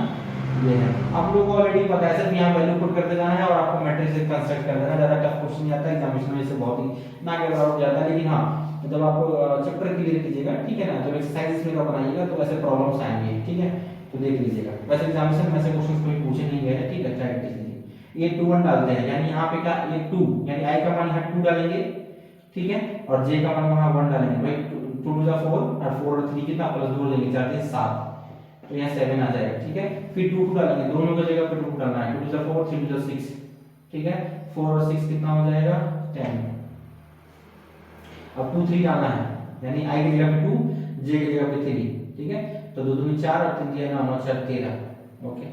ये है। आप लोगों को ऑलरेडी पता है, सिर्फ यहाँ वैल्यू पुट करते जाना है और आपको मैट्रिक्स कंस्ट्रक्ट कर देना। ज्यादा टफ क्वेश्चन नहीं आता है एग्जामिनेशन में, से बहुत ही ना के बराबर जाता है, लेकिन हाँ जब आप चैप्टर क्लियर कीजिएगा, ठीक है ना, जब एक्सरसाइज में बनाइएगा तो ऐसे प्रॉब्लम्स आएंगे, ठीक है, तो देख लीजिएगा। वैसे एग्जामिनेशन में ऐसे क्वेश्चंस कोई पूछे नहीं गए हैं, ठीक है, ट्राई कीजिए। A21 डालते हैं, यानी यहाँ पे क्या A2 यानी i का मान यहाँ 2 डालेंगे, ठीक है, और j का मान वहाँ 1 डालेंगे, भाई 2 * 4 और 4 और 3 कितना +2 लेंगे, 4 3 7, तो यहाँ 7 आ जाएगा, ठीक है। फिर 2 2 डालेंगे, दोनों की जगह पे 2 डालना है, 2 * 4 3 * 6, ठीक है, 4 और 6 कितना हो जाएगा 10। अब 2 3 डालना है, यानी i की जगह पे 2, j की जगह पे 3, ठीक है, तो 2 2 4 और 3 9 9 4 13। ओके,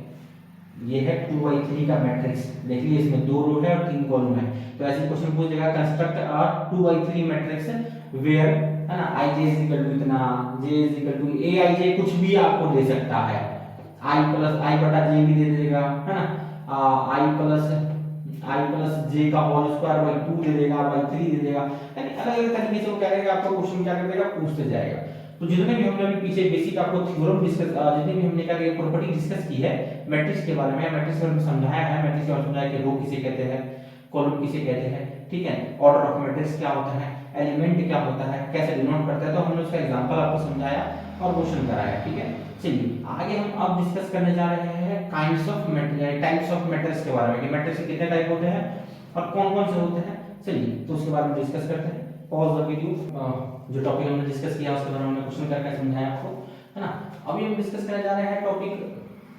ये है 2/3 का मैट्रिक्स। देखिए इसमें 2 रो है और 3 कॉलम है, तो ऐसे क्वेश्चन पूछ देगा कंस्ट्रक्ट अ 2/3 मैट्रिक्स वेयर, है ना, ij = इतना, j = aij, कुछ भी आपको दे सकता है, i भी दे देगा, है ना, i + j का होल स्क्वायर बाई 2 दे देगा, बाई 3 दे देगा, यानी अलग अलग तरीके से वो क्या करेगा, आपको क्वेश्चन क्या कर देगा, पूछते जाएगा। तो जितने भी हमने अभी पीछे बेसिक आपको थ्योरम डिस्कस, जितने भी हमने क्या किया प्रॉपर्टी डिस्कस की है मैट्रिक्स के बारे में, मैट्रिक्स के बारे में समझाया है, मैट्रिक्स के बारे में समझाया कि रो किसे कहते हैं, कॉलम किसे कहते हैं, ठीक है, ऑर्डर ऑफ मैट्रिक्स क्या होता है, एलिमेंट क्या होता है, कैसे डिनोट करता है, तो हमने उसका एग्जांपल आपको समझाया और क्वेश्चन कराया, ठीक है। चलिए आगे हम अब डिस्कस करने जा रहे हैं kinds of matrix, types of matrix के बारे में, कि मैट्रिक्स के कितने टाइप होते हैं और कौन-कौन से होते हैं। चलिए तो उसके बारे में डिस्कस करते हैं। पॉज द वीडियो, जो टॉपिक हमने डिस्कस किया उसके बारे में हमने क्वेश्चन करके समझाया आपको, है ना। अभी हम डिस्कस करने जा रहे हैं टॉपिक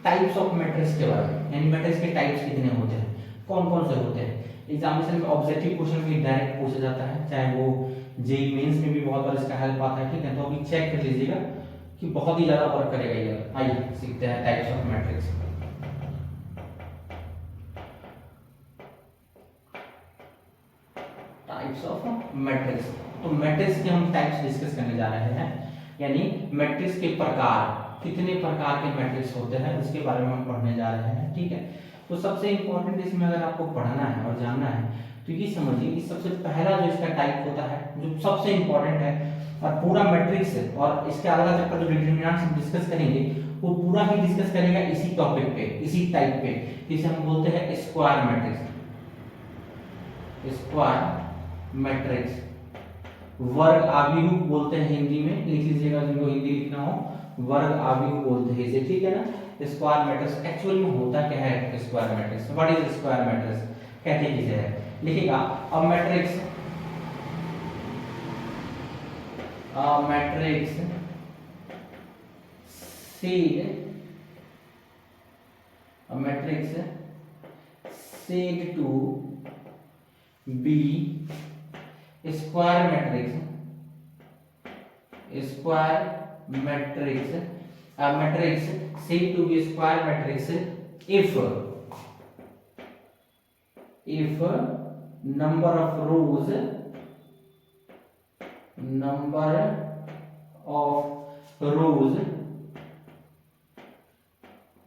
टाइप्स ऑफ मैट्रिक्स के बारे में, यानी मैट्रिक्स के टाइप्स कितने होते हैं, कौन-कौन से होते हैं। एग्जामिनेशन में ऑब्जेक्टिव क्वेश्चन भी डायरेक्ट पूछा जाता है, चाहे वो जेईई मेंस में भी बहुत बार इसका हेल्प आता है, ठीक है, तो अभी चेक कर लीजिएगा कि बहुत ही ज्यादा वर्क करेगा ये। आइए सीखते हैं types of matrix. Types of matrix, तो मैट्रिक्स के हम टाइप्स डिस्कस करने जा रहे हैं, यानी मैट्रिक्स के प्रकार, कितने प्रकार के मैट्रिक्स होते हैं उसके बारे में हम पढ़ने जा रहे हैं, ठीक है। तो सबसे इंपॉर्टेंट इसमें अगर आपको पढ़ना है और जानना है तो ये समझिए कि सबसे पहला जो इसका टाइप होता है, जो सबसे इंपॉर्टेंट है, और पूरा मैट्रिक्स और इसके अलावा चैप्टर जो डिटरमिनेंट्स हम डिस्कस करेंगे वो पूरा ही डिस्कस करेगा इसी टॉपिक पे, इसी टाइप पे, जिसे हम बोलते हैं स्क्वायर मैट्रिक्स। स्क्वायर मैट्रिक्स, वर्ग आव्यूह बोलते हैं हिंदी में, लिख लीजिएगा जिनको हिंदी लिखना हो, वर्ग आव्यूह बोलते हैं इसे, ठीक है ना। स्क्वायर मैट्रिक्स एक्चुअल में होता क्या है, square matrix, what is square matrix, कहते किसे है, लिखिएगा। अब matrix matrix said to be square matrix said to be square matrix if number of rows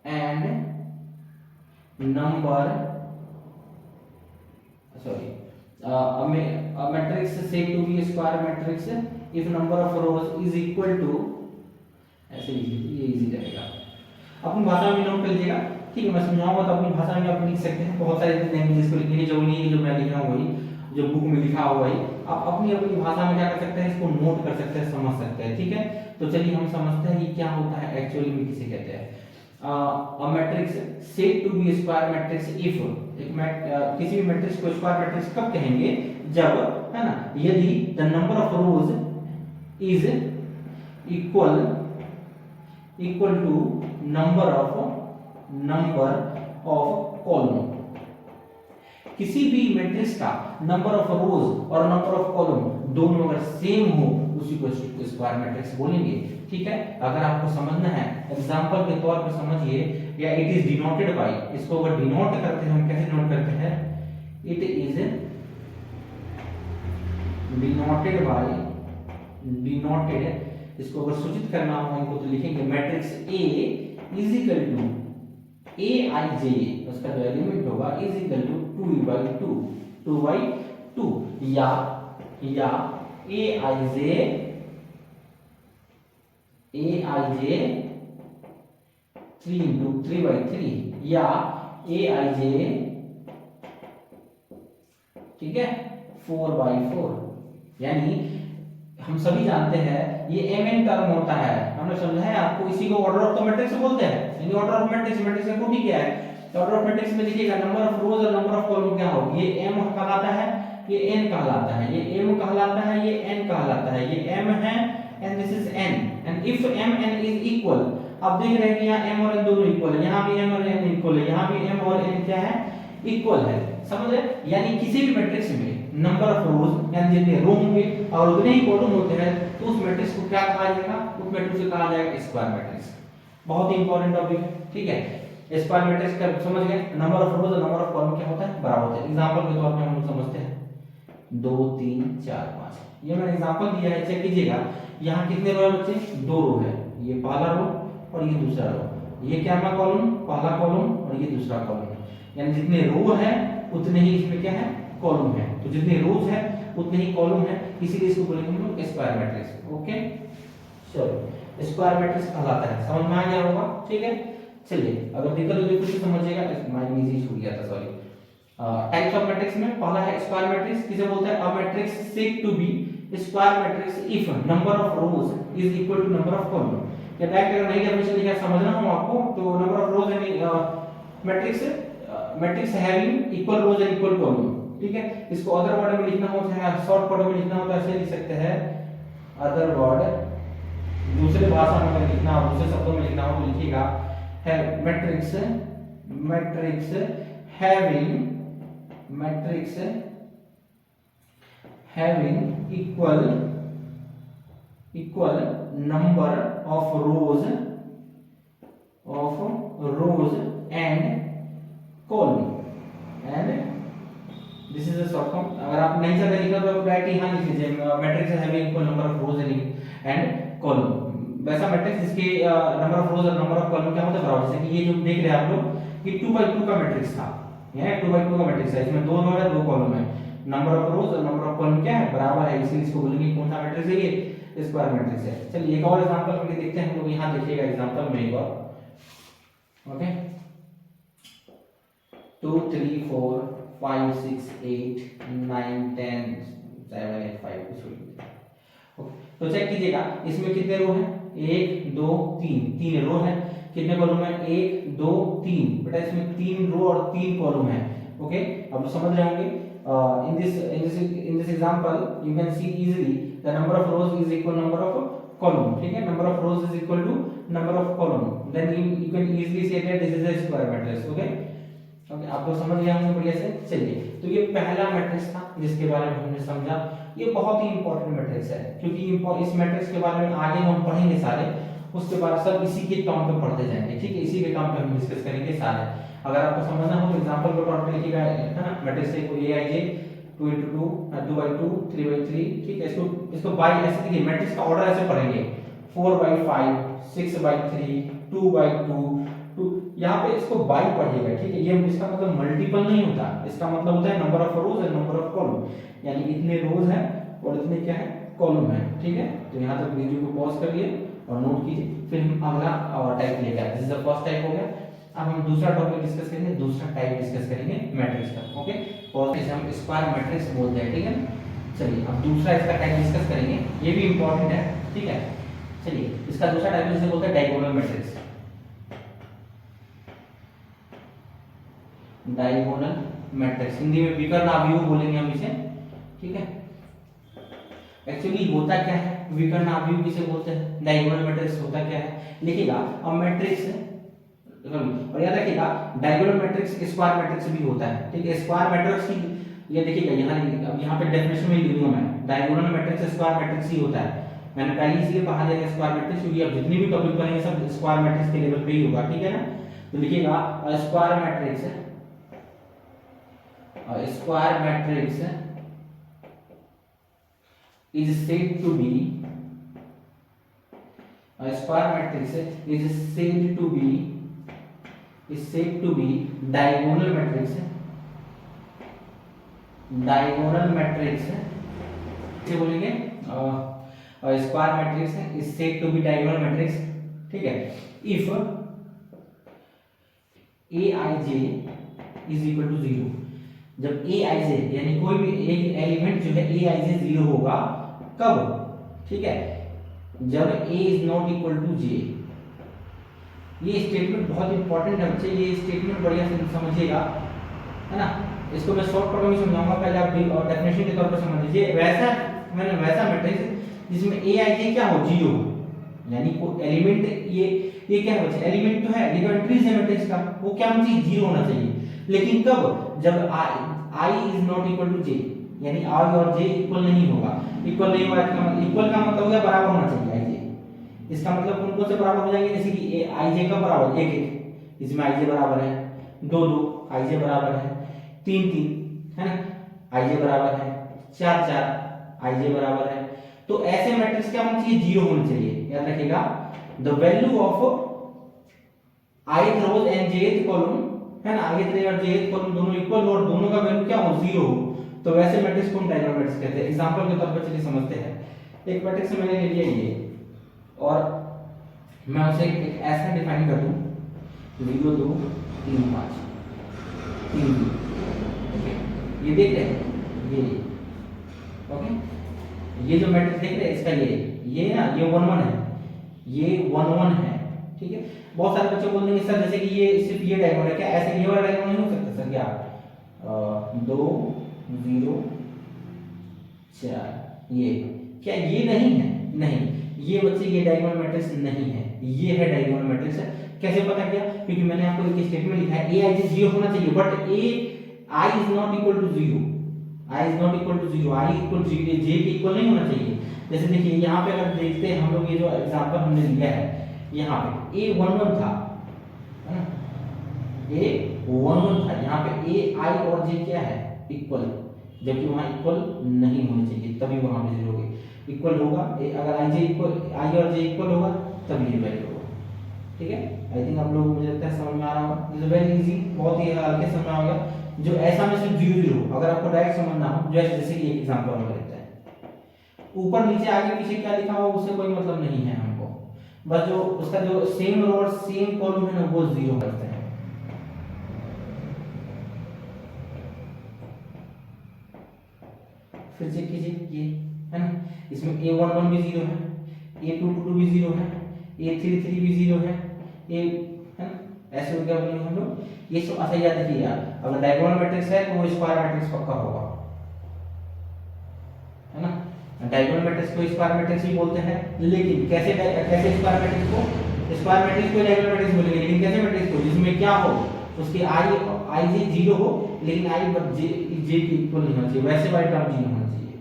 and a matrix said to be a square matrix if number of rows is equal to, ऐसे ये easy रहेगा, अपनी भाषा में note कर लीजिएगा, ठीक है। मैं समझाऊंगा तो अपनी भाषा में आप लिख सकते हैं, बहुत सारे लैंग्वेज को लिखने की जरूरत नहीं है, जो मैं लिख रहा हूँ वही जो बुक में लिखा हुआ वही आप अपनी अपनी भाषा में क्या कर सकते हैं, इसको नोट कर सकते हैं, समझ सकते हैं, ठीक है। तो चलिए हम समझते हैं ये क्या होता है एक्चुअली में, किसे कहते हैं। a matrix said to be a square matrix if किसी भी मैट्रिक्स को स्क्वायर मैट्रिक्स कब कहेंगे, जब, है ना, यदि the number of rows is equal to number of column. किसी भी मैट्रिक्स का नंबर ऑफ रोज और नंबर ऑफ कॉलम दोनों अगर सेम हो उसी को स्क्वायर मैट्रिक्स बोलेंगे, ठीक है। अगर आपको समझना है एग्जांपल के तौर पर समझिए, या इट इज डिनोटेड बाय, इसको अगर डिनोट करते हैं हम कैसे डिनोट करते हैं, इट इज डिनोटेड बाय, इसको अगर सूचित करना हो हमको तो लिखेंगे matrix A is equal to Aij, उसका जो एलिमेंट होगा इज इक्वल टू 2/2 या Aij 3/3 या Aij, ठीक है, 4/4। यानी हम सभी जानते हैं ये mn टर्म होता है, हमने समझा है आपको, इसी को ऑर्डर ऑफ द मैट्रिक्स बोलते हैं। यानी ऑर्डर ऑफ मैट्रिक्स का कोटि क्या है, तो ऑर्डर ऑफ मैट्रिक्स में लिखिएगा नंबर ऑफ रोज और नंबर ऑफ कॉलम क्या होगा, ये m कहलाता है, ये n कहलाता है, ये m कहलाता है, ये n कहलाता है, ये m है and this is n, and if m n is equal, आप देख रहे हैं कि यहाँ m और n दोनों इक्वल है, यहाँ भी m और n इक्वल है, यहाँ भी m और n क्या है, इक्वल है, समझ रहे। यानी किसी भी मैट्रिक्स में नंबर ऑफ रोज यानी जितने रो होंगे और उतने ही कॉलम होते हैं तो उस मैट्रिक्स को क्या कहा जाएगा, उस मैट्रिक्स को कहा जाएगा स्क्वायर मैट्रिक्स। बहुत ही इंपॉर्टेंट टॉपिक है, ठीक है। स्क्वायर मैट्रिक्स का समझ गए, नंबर ऑफ रोज और नंबर ऑफ कॉलम क्या होता है, बराबर होता है। एग्जांपल के तौर पे हम लोग समझते हैं 2 3 4 5, ये मैंने एग्जांपल दिया है, चेक कीजिएगा। यहाँ कितने रो है बच्चे, 2 रो है, ये पहला रो और ये दूसरा रो, ये क्या है कॉलम, पहला कॉलम और ये दूसरा कॉलम, यानी जितने रो है उतने ही इसमें क्या है, कॉलम है। तो जितने रोज है उतने ही कॉलम है, इसीलिए इसको बोलेंगे हम लोग स्क्वायर मैट्रिक्स। ओके, चलो स्क्वायर मैट्रिक्स कहलाता है, समझ में आ गया होगा, ठीक है। चलिए अगर दिक्कत हो तो कुछ समझिएगा, माइंड इजी छूट गया था, सॉरी। टाइप्स ऑफ मैट्रिक्स में पहला है स्क्वायर मैट्रिक्स, किसे बोलते हैं, a matrix said to be square matrix if number of rows is equal to number of column. या डायरेक्ट अगर नहीं करना चलिए समझना हो आपको, तो नंबर ऑफ रोज यानी matrix having equal rows and equal column, ठीक है। इसको अदर वर्ड में लिखना हो चाहे शॉर्ट फॉर्म में लिखना हो तो ऐसे लिख सकते हैं, अदर वर्ड, दूसरे भाषा में अगर लिखना हो, दूसरे शब्दों में लिखना हो तो लिखिएगा है matrix having equal number of rows and column, and this is a short form. अगर आप नहीं चाहते लिखना तो आप डायरेक्ट यहां लिख लीजिए matrix having equal number of rows and column. वैसा मैट्रिक्स जिसके नंबर ऑफ रोज और नंबर ऑफ कॉलम क्या होता है, बराबर। जैसे कि ये जो देख रहे हैं आप लोग, ये 2/2 का मैट्रिक्स था, ये 2/2 का मैट्रिक्स है, इसमें 2 रो है 2 कॉलम है, नंबर ऑफ रोज और नंबर ऑफ कॉलम क्या है, बराबर है, इसलिए इसको बोलेंगे कौन सा मैट्रिक्स है, ये स्क्वायर मैट्रिक्स है। चलिए एक और एग्जांपल करके देखते हैं हम लोग, यहां देखिएगा एग्जांपल में एक और, ओके। 2 3 4 5 6 8 9 10 7 8 5 कुछ भी, ओके। तो चेक कीजिएगा इसमें कितने रो हैं, 1 2 3 रो है, कितने कॉलम है, 1 2 3, बेटा इसमें 3 रो और 3 कॉलम है, ओके। अब समझ रहे होंगे in this example you can see easily the number of rows is equal number of column, ठीक है, number of rows is equal to number of column, then you can easily say that this is a square matrix. Okay okay, आप लोग समझ गए होंगे बढ़िया से। चलिए, तो ये पहला मैट्रिक्स था जिसके बारे में हमने समझा। ये बहुत ही इंपॉर्टेंट मैट्रिक्स है, क्योंकि इस मैट्रिक्स के बारे में आगे हम पढ़ेंगे सारे, उसके बाद सब इसी के टर्म पे पढ़ते जाएंगे, ठीक है, इसी के टर्म पे हम डिस्कस करेंगे सारे। अगर आपको समझना हो तो एग्जांपल के तौर पे लिखिएगा, है ना, मैट्रिक्स है को aij 2 into 2 2 by 2 3 by 3, ठीक है, इसको बाय ऐसे देखिए, मैट्रिक्स का ऑर्डर ऐसे पढ़ेंगे 4 by 5 6 by 3 2 by 2 2, यहाँ पे इसको बाय पढ़िएगा, ठीक है। ये इसका मतलब मल्टीपल नहीं होता, इसका मतलब होता है number of rows and number of column, यानी इतने रोज हैं और इतने क्या है कॉलम है, ठीक है। तो यहाँ तक वीडियो को पॉज करिए और नोट कीजिए, फिर हम अगला टाइप लेके आते हैं। This is the first type हो गया। अब हम दूसरा टॉपिक डिस्कस करेंगे, दूसरा टाइप डिस्कस करेंगे मैट्रिक्स का, ओके। और इसे हम स्क्वायर मैट्रिक्स बोलते हैं, ठीक है। चलिए, अब दूसरा इसका टाइप डिस्कस करेंगे, ये भी इंपॉर्टेंट है, ठीक है। चलिए, इसका दूसरा टाइप जिसे बोलते हैं diagonal matrix. Diagonal matrix Hindi में विकर्ण आव्यूह बोलेंगे हम इसे, ठीक है। एक्चुअली होता क्या है, विकर्ण आव्यूह किसे बोलते हैं, डायगोनल मैट्रिक्स होता क्या है, लिखिएगा। अब मैट्रिक्स और याद रखिएगा डायगोनल मैट्रिक्स स्क्वायर मैट्रिक्स भी होता है, ठीक है। स्क्वायर मैट्रिक्स की ये देखिएगा यहाँ पे डेफिनेशन में लिख दूंगा मैं, डायगोनल मैट्रिक्स स्क्वायर मैट्रिक्स ही होता है। मैंने पहले इसलिए कहा दिया स्क्वायर मैट्रिक्स क्योंकि अब जितनी भी टॉपिक पढ़ेंगे सब स्क्वायर मैट्रिक्स के लेवल पे ही होगा, ठीक है ना। तो लिखिएगा square matrix is said to be diagonal matrix क्या बोलेंगे, square matrix is said to be diagonal matrix, ठीक है। if aij is equal to 0, जब aij यानी कोई भी एक एलिमेंट जो है aij 0 होगा, कब, ठीक है, जब a is not equal to j। ये स्टेटमेंट बहुत इंपॉर्टेंट है बच्चे, ये स्टेटमेंट बढ़िया से समझिएगा, है ना। इसको मैं शॉर्ट फॉर्म में समझाऊंगा, पहले आप डेफिनेशन के तौर पर समझ लीजिए। वैसा मैट्रिक्स जिसमें aij क्या हो, 0, यानी को एलिमेंट ये क्या है बच्चे, एलिमेंट तो है, ये तो एंट्रीज है मैट्रिक्स का, वो क्या होना चाहिए, 0 होना चाहिए। लेकिन कब, जब i is not equal to j, यानी i और j इक्वल नहीं होगा। इक्वल नहीं होगा, इक्वल का मतलब हो गया बराबर होना चाहिए i j। इसका मतलब कौन कौन से बराबर हो जाएंगे, जैसे कि i j का बराबर 1 1, इसमें i j बराबर है 2 2, i j बराबर है 3 3, है ना, i j बराबर है 4 4, i j बराबर है। तो ऐसे मैट्रिक्स क्या होना चाहिए, 0 होना चाहिए। याद रखिएगा, the value of ith rows and jth column, है ना, ith और jth कॉलम दोनों इक्वल हो और दोनों का वैल्यू क्या हो, 0 हो, तो वैसे मैट्रिक्स को हम डायगोनल मैट्रिक्स कहते हैं। एग्जांपल के तौर पर चलिए समझते हैं। एक मैट्रिक्स मैंने ले लिया ये, और मैं उसे एक ऐसा डिफाइन कर दूं 0 2 3 5 3 2, ओके, ये देख रहे हैं, ये ओके, ये जो मैट्रिक्स देख रहे हैं इसका ये ना, ये 1 1 है, ये 1 1 है, ठीक है। बहुत सारे बच्चे बोल देंगे सर जैसे कि ये सिर्फ ये डायगोनल है क्या, ऐसे ये वाला डायगोनल नहीं हो सकता सर, क्या 2 0 4, ये क्या ये नहीं है, नहीं, ये बच्चे ये डायगोनल मैट्रिक्स नहीं है, ये है डायगोनल मैट्रिक्स। कैसे पता किया, क्योंकि मैंने आपको एक स्टेटमेंट लिखा है aij 0 होना चाहिए, but i is not equal to 0, i is not equal to 0, i equal to j के इक्वल नहीं होना चाहिए। जैसे देखिए यहाँ पे अगर देखते हैं हम लोग, ये जो एग्जांपल हमने लिया है, यहाँ पे a 1 1 था, है ना, a 1 1 था, यहाँ पे a i और j क्या है, इक्वल, जबकि वहाँ इक्वल नहीं होने चाहिए, तभी वहाँ पे 0 होगी। इक्वल होगा अगर i और j इक्वल होगा तभी ये वैल्यू होगा, ठीक है। आई थिंक आप लोग, मुझे लगता है समझ में आ रहा होगा, दिस इज वेरी इजी, बहुत ही हल्के समझ में आ गया। जो ऐसा में सिर्फ 0 0, अगर आपको डायरेक्ट समझना हो, जैसे ये एग्जांपल में लेते हैं, ऊपर नीचे आगे पीछे क्या लिखा हो उससे कोई मतलब नहीं है हमको, बस जो उसका जो सेम रो और सेम कॉलम है ना वो 0 करते हैं। फिर चेक कीजिए, ये है ना, इसमें a1 1 भी 0 है, a2 2 भी 0 है, a3 3 भी 0 है, a, है ना, ऐसे हो गया बोलेंगे हम लोग। ये सब ऐसा याद रखिए यार, अगर डायगोनल मैट्रिक्स है तो वो स्क्वायर मैट्रिक्स पक्का होगा। डायगोनल मैट्रिक्स को स्क्वायर मैट्रिक्स भी बोलते हैं, लेकिन कैसे कैसे स्क्वायर मैट्रिक्स को, स्क्वायर मैट्रिक्स को डायगोनल मैट्रिक्स बोलेंगे, लेकिन कैसे मैट्रिक्स को जिसमें क्या हो, उसके आई जे जीरो हो, लेकिन आई जे जे के इक्वल नहीं होना चाहिए, वैसे वाले टर्म जीरो होना चाहिए,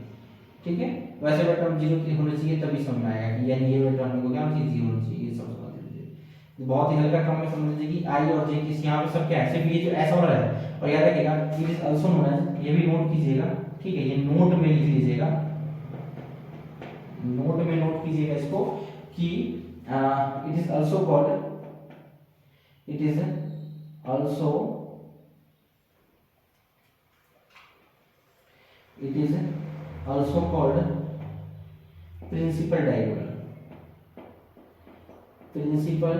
ठीक है, वैसे वाले टर्म जीरो के होने चाहिए, तभी समझ में आएगा कि यानी ये वाले टर्म को क्या होना चाहिए, जीरो होना चाहिए। ये सब समझ लीजिए, बहुत ही हल्का टर्म में समझ लीजिए कि आई और जे किस यहाँ पे सब क्या है, सिर्फ ये जो ऐसा वाला है, और याद रखिएगा it is also known as, ये भी नोट कीजिएगा, ठीक है, ये नोट में लिख लीजिएगा, नोट में नोट कीजिएगा इसको कि it is also called, it is also, it is also called principal diagonal, principal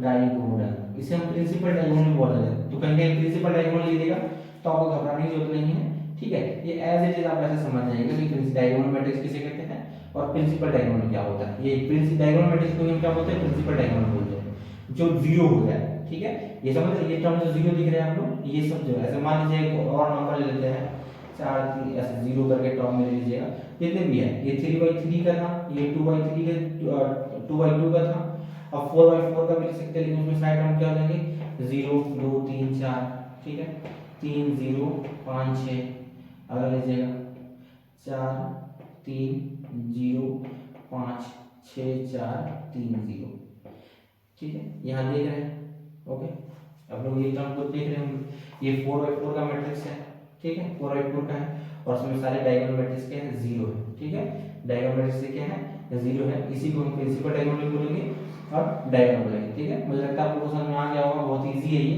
diagonal, इसे हम प्रिंसिपल डायगोनल बोल रहे हैं, तो कहीं प्रिंसिपल डायगोनल लिखिएगा तो आपको घबराने की जरूरत नहीं है, ठीक है, ये एज इट इज आप ऐसे समझ जाएंगे कि डायगोनल मैट्रिक्स किसे कहते हैं और प्रिंसिपल डायगोनल क्या होता है। ये प्रिंसिपल डायगोनल मैट्रिक्स को हम क्या बोलते हैं, प्रिंसिपल डायगोनल बोलते हैं, जो जीरो हो जाए, ठीक है, ये समझ रहे, ये टर्म जो जीरो दिख रहे हैं आप लोग, ये सब जो ऐसे मान लीजिए एक और नंबर ले लेते हैं, 4 3 ऐसे जीरो करके टर्म में ले लीजिएगा, जितने भी है, ये 3/3 का था, ये 2/3 का 2/2 का था, अब 4/4 का भी लिख सकते हैं, लेकिन उसमें साइड टर्म क्या हो जाएंगे, 0 2 3 4, ठीक है, 3 0 5 6, अगर लीजिएगा 4 3 0 5 6 4 3 0, ठीक है, यहाँ देख रहे हैं, ओके, अब लोग ये टर्म को देख रहे होंगे, ये 4/4 का मैट्रिक्स है, ठीक है, 4/4 का है, और उसमें सारे डायगोनल मैट्रिक्स के हैं, 0 है, ठीक है, डायगोनल मैट्रिक्स से क्या है, 0 है, इसी को हम प्रिंसिपल डायगोनल बोलेंगे और डायगोनल बोलेंगे, ठीक है, मुझे लगता है आपको समझ में आ गया होगा, बहुत इजी है ये,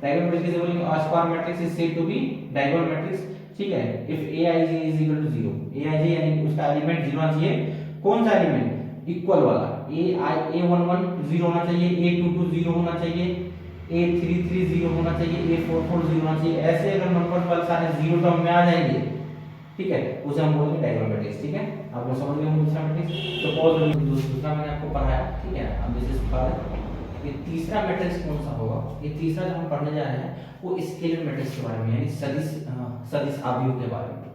डायगोनल मैट्रिक्स कैसे बोलेंगे, a square matrix is said to be diagonal matrix, ठीक है, if aij is equal to 0, aij यानी उसका एलिमेंट 0 होना चाहिए, कौन सा एलिमेंट, इक्वल वाला, a11 0 होना चाहिए, a22 0 होना चाहिए, a33 0 होना चाहिए, a44 0 होना चाहिए, ऐसे अगर नंबर वाले सारे 0 टर्म में आ जाएंगे, ठीक है, उसे हम बोलेंगे डायगोनल मैट्रिक्स, ठीक है, आप लोग समझ गए दूसरा मैट्रिक्स, तो और दूसरा मैंने आपको पढ़ाया, ठीक है, अब दिस इज फर्स्ट, ये तीसरा मैट्रिक्स कौन सा होगा, ये तीसरा जो हम पढ़ने जा रहे हैं वो स्केलर मैट्रिक्स के बारे में, यानी सदिश सदिश आव्यूह के बारे में,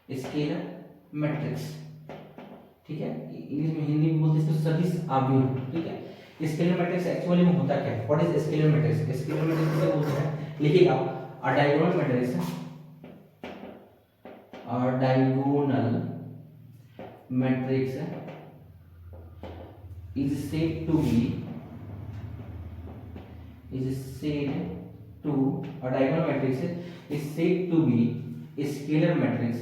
स्केलर मैट्रिक्स, ठीक है, इंग्लिश में हिंदी में बोलते हैं इसको सदिश आव्यूह, ठीक है, स्केलर मैट्रिक्स एक्चुअली में होता क्या है, what is scalar matrix, scalar matrix क्या बोलते हैं, लिखिएगा अ diagonal matrix, a diagonal matrix is said to be, is said to, a diagonal matrix is said to be a scalar matrix,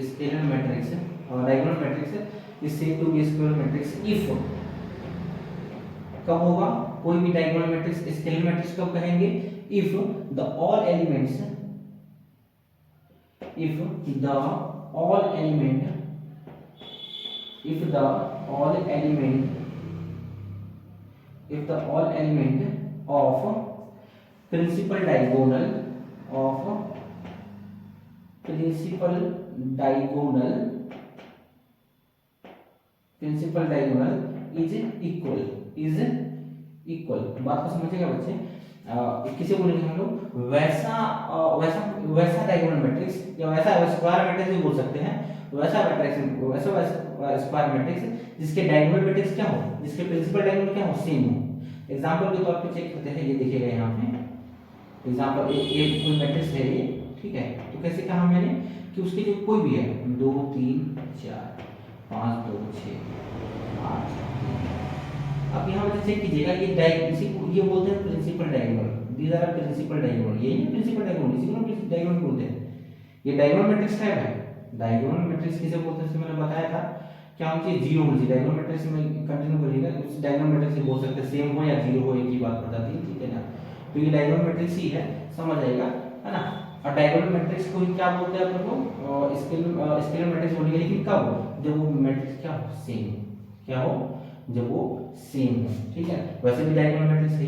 scalar matrix, और diagonal matrix is said to be a scalar matrix if, कब होगा कोई भी diagonal matrix scalar matrix कब कहेंगे, if the all elements, if the all element, if the all element, if the all element of principal diagonal, of principal diagonal, principal diagonal is equal, is equal, बात को समझिएगा बच्चे, किसे बोलेंगे हम लोग, वैसा वैसा वैसा डायगोनल मैट्रिक्स या वैसा स्क्वायर मैट्रिक्स भी बोल सकते हैं, वैसा मैट्रिक्स, वैसा स्क्वायर मैट्रिक्स जिसके डायगोनल मैट्रिक्स क्या हो, जिसके प्रिंसिपल डायगोनल क्या हो, सेम हो। एग्जांपल के तौर पे चेक करते हैं, ये देखिएगा यहाँ पे एग्जांपल, ये कोई मैट्रिक्स है ये, ठीक है, तो कैसे कहा मैंने कि उसके जो कोई भी है 2 3 4 5 2 6 8, अब यहाँ पे चेक कीजिएगा, ये इसी को ये बोलते हैं principal diagonal, these are principal diagonal, यही है प्रिंसिपल डायगोनल, इसी को डायगोनल बोलते हैं, ये डायगोनल मैट्रिक्स टाइप है। डायगोनल मैट्रिक्स किसे बोलते हैं, मैंने बताया था क्या होनी चाहिए, जीरो होनी चाहिए, डायगोनल मैट्रिक्स में कंटिन्यू करिएगा, उस डायगोनल मैट्रिक्स से बोल सकते हैं सेम हो या जीरो हो, एक ही बात बताती है, ठीक है ना, तो ये डायगोनल मैट्रिक्स ही है, समझ आएगा, है ना, और डायगोनल मैट्रिक्स को क्या बोलते हैं अपन को, स्केलर मैट्रिक्स बोलेंगे, लेकिन कब, जब वो मैट्रिक्स क्या हो, सेम, क्या हो, जब वो सेम हो, ठीक है, वैसे भी डायगोनल मैट्रिक्स है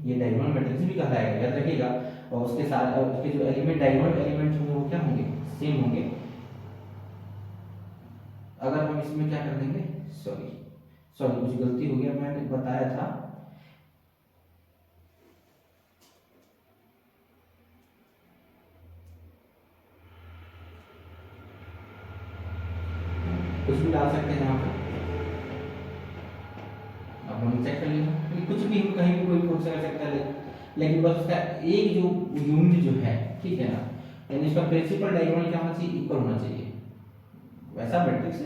ये डायगोनल मैट्रिक्स भी कहलाएगा, याद रखिएगा, और उसके साथ उसके जो एलिमेंट डायगोनल एलिमेंट होंगे वो क्या होंगे, सेम होंगे। अगर हम इसमें क्या कर देंगे, सॉरी कुछ गलती हो गया, मैंने बताया था कुछ भी डाल सकते हैं यहाँ पे, अब हम चेक कर लेंगे, कुछ भी कहीं भी कोई पूछ सकता है, लेकिन बस उसका एक जो यूनिट जो है, ठीक है ना, यानी इसका प्रिंसिपल डायगोनल क्या होना चाहिए, इक्वल होना चाहिए। वैसा मैट्रिक्स